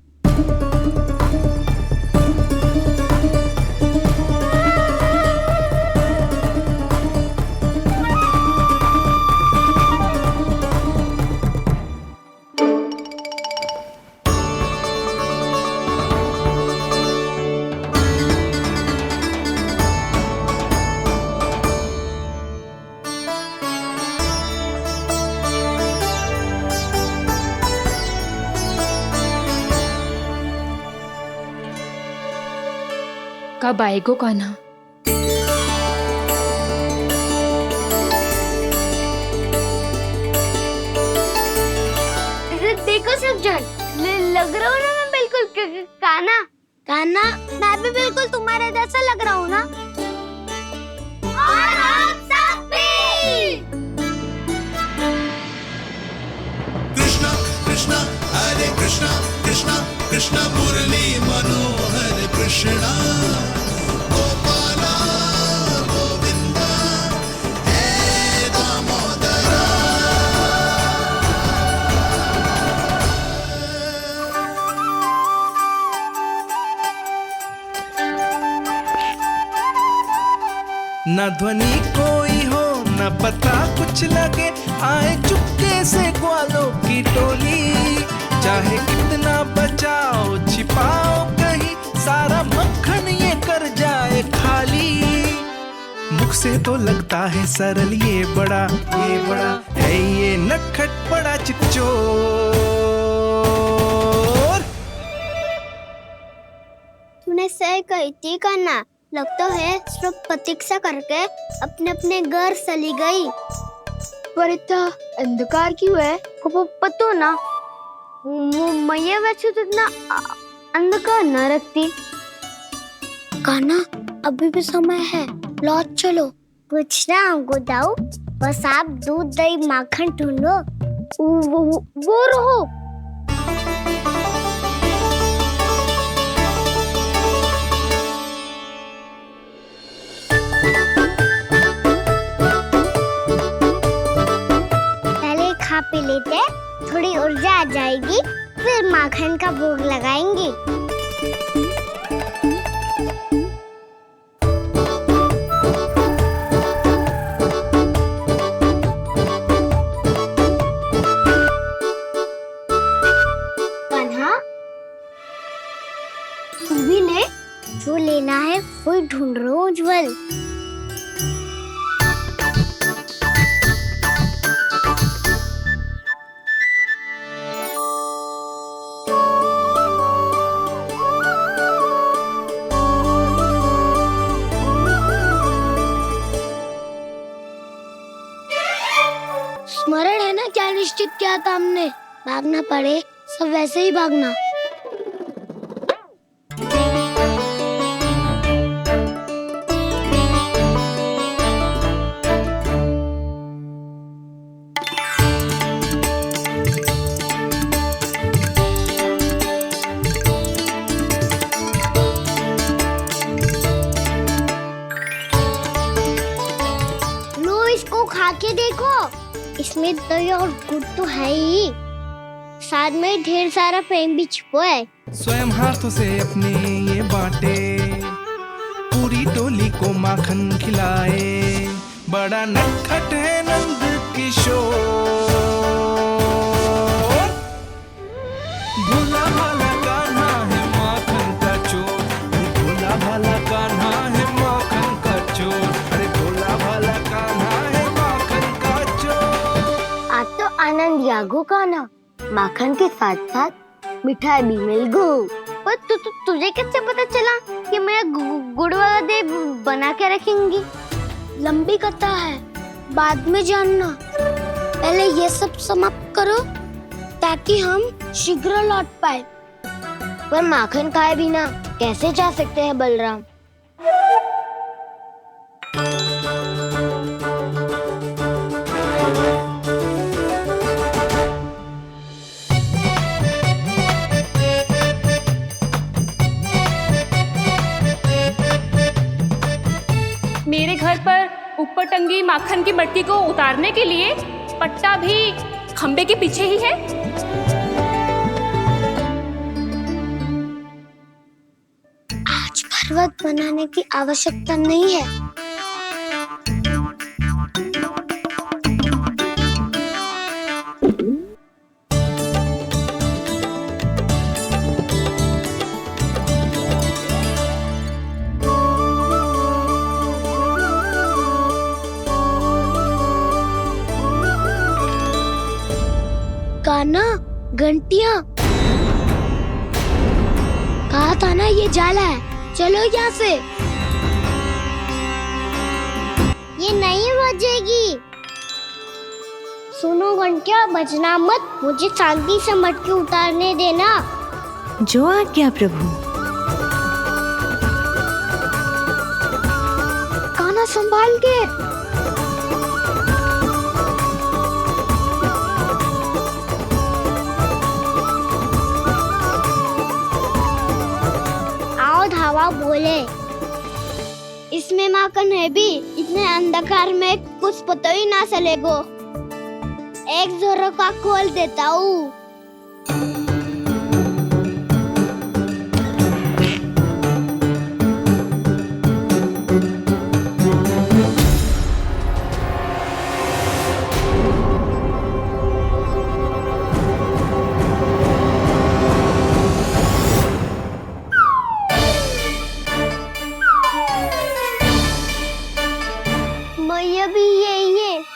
कब आएगो कान्हा? देखो सब जन, लग रहा हूँ ना मैं बिल्कुल काना। काना, मैं भी बिल्कुल तुम्हारे जैसा लग रहा हूँ ना? और हम सब भी। कृष्णा कृष्णा हरे कृष्णा कृष्णा कृष्णा मुरली मनोहर कृष्णा गोपाला गोविंदा हे दामोदरा। न ध्वनि कोई हो न पता कुछ लगे, आए चुपके से ग्वालों की टोली। चाहे कितना बचाओ छिपाओ कहीं, सारा मक्खन ये कर जाए खाली। मुख से तो लगता है सरल, ये बड़ा है ये नटखट बड़ा चिकचोर। तूने सही कही थी काना। लगता है सिर्फ प्रतीक्षा करके अपने अपने घर चली गई। पर इतना अंधकार क्यों है? पतो ना, मैं वैसे तो इतना अंधकार न रखती। काना, अभी भी समय है, लौट चलो। कुछ ना हमको दाऊ, बस आप दूध दही माखन ढूंढो। वो रहो। पहले खा पी लेते, थोड़ी ऊर्जा आ जाएगी, फिर माखन का भोग लगाएंगे। कान्हा, तू भी ले, जो लेना है वही ढूंढ रहा हूँ उज्जवल। स्मरण है ना क्या निश्चित किया था हमने? भागना पड़े सब वैसे ही भागना। लो इसको खा के देखो, इसमें दही और गुड़ तो है ही, साथ में ढेर सारा प्रेम भी छिपा है। स्वयं हाथों से अपने ये बांटे, पूरी टोली को माखन खिलाए। बड़ा नटखट है नंद किशोर, भोला भाला कान्हा है माखन का चोर। भोला भाला कान्हा है माखन का चोर। अरे भोला भाला कान्हा है माखन का चोर। आज तो आनंद यागो कान्हा, माखन के साथ साथ मिठाई भी मिल गई। पर तुझे कैसे पता चला कि मैं गुड़ वाला देव बना के रखेंगी? लंबी कथा है, बाद में जानना। पहले ये सब समाप्त करो ताकि हम शीघ्र लौट पाए। पर माखन खाए बिना कैसे जा सकते हैं बलराम? मेरे घर पर ऊपर टंगी माखन की मटकी को उतारने के लिए पट्टा भी खंबे के पीछे ही है। आज पर्वत बनाने की आवश्यकता नहीं है। गाना, घंटियां, कहा था ना ये जाला है। चलो यहाँ से। ये नहीं बजेगी। सुनो घंटियां, बजना मत। मुझे शांति से मटकी उतारने देना। जो आज्ञा प्रभु। गाना संभाल के। धावा बोले, इसमें माखन है भी। इतने अंधकार में कुछ पता ही ना चलेगो। एक जोरों का खोल देता हूँ।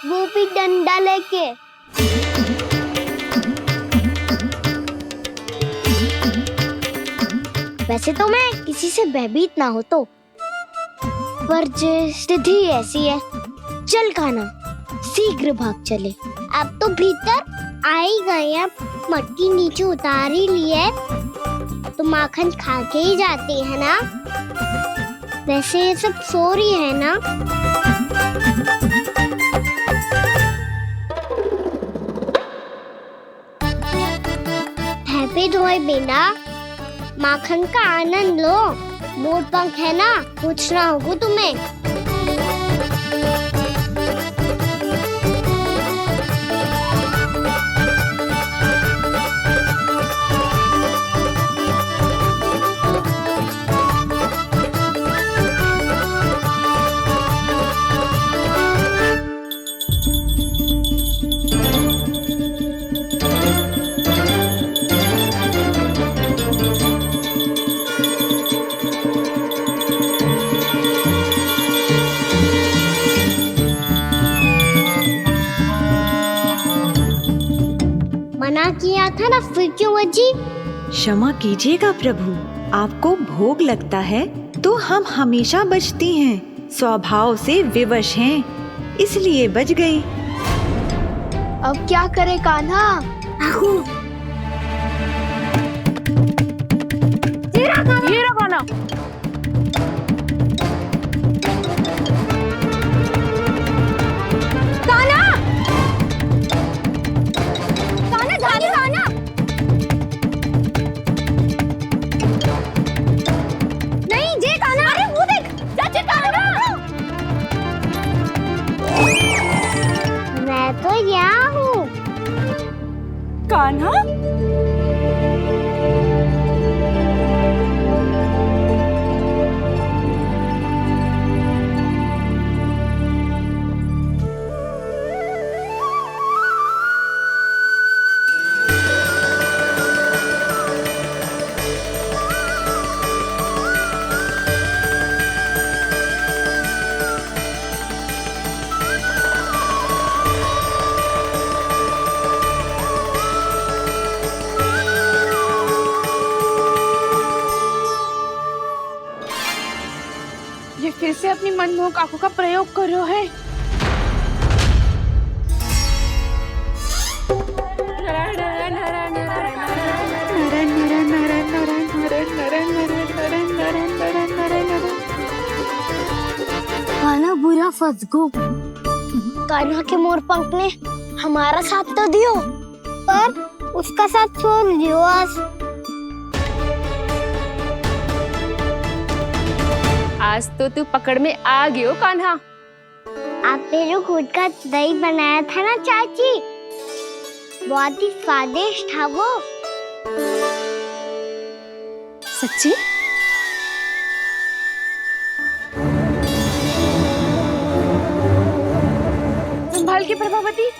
वो भी डंडा लेके। वैसे तो मैं किसी से भयभीत ना हो तो, पर स्थिति ऐसी है। चल कान्हा, शीघ्र भाग चले। अब तो भीतर आ ही गए हैं, मटकी नीचे उतार ही लिए तो माखन खा के ही जाती है ना। वैसे ये सब सो रही है ना। पे धोए बिना माखन का आनंद लो। मोर पंख है ना, पूछना होगा तुम्हें। मना किया था ना, फिर क्यों बजी? क्षमा कीजिएगा प्रभु, आपको भोग लगता है तो हम हमेशा बजती हैं। स्वभाव से विवश हैं, इसलिए बज गई। अब क्या करे कान्हा? ये रहा गाना। मैं तो यहाँ हूँ। कान्हा, फिर से अपनी मनमोहक आंखों का प्रयोग कर रहे है। कान्हा बुरा फंस गो। कान्हा के मोर पंख ने हमारा साथ तो दियो, पर उसका साथ छोड़ दियो आज। आज तो तू पकड़ में आ गयो कान्हा। आपने जो खुद का दही बनाया था ना चाची, बहुत ही स्वादिष्ट था वो। सच्ची? संभाल के प्रभावती,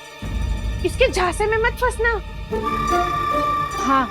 इसके झांसे में मत फंसना। हाँ,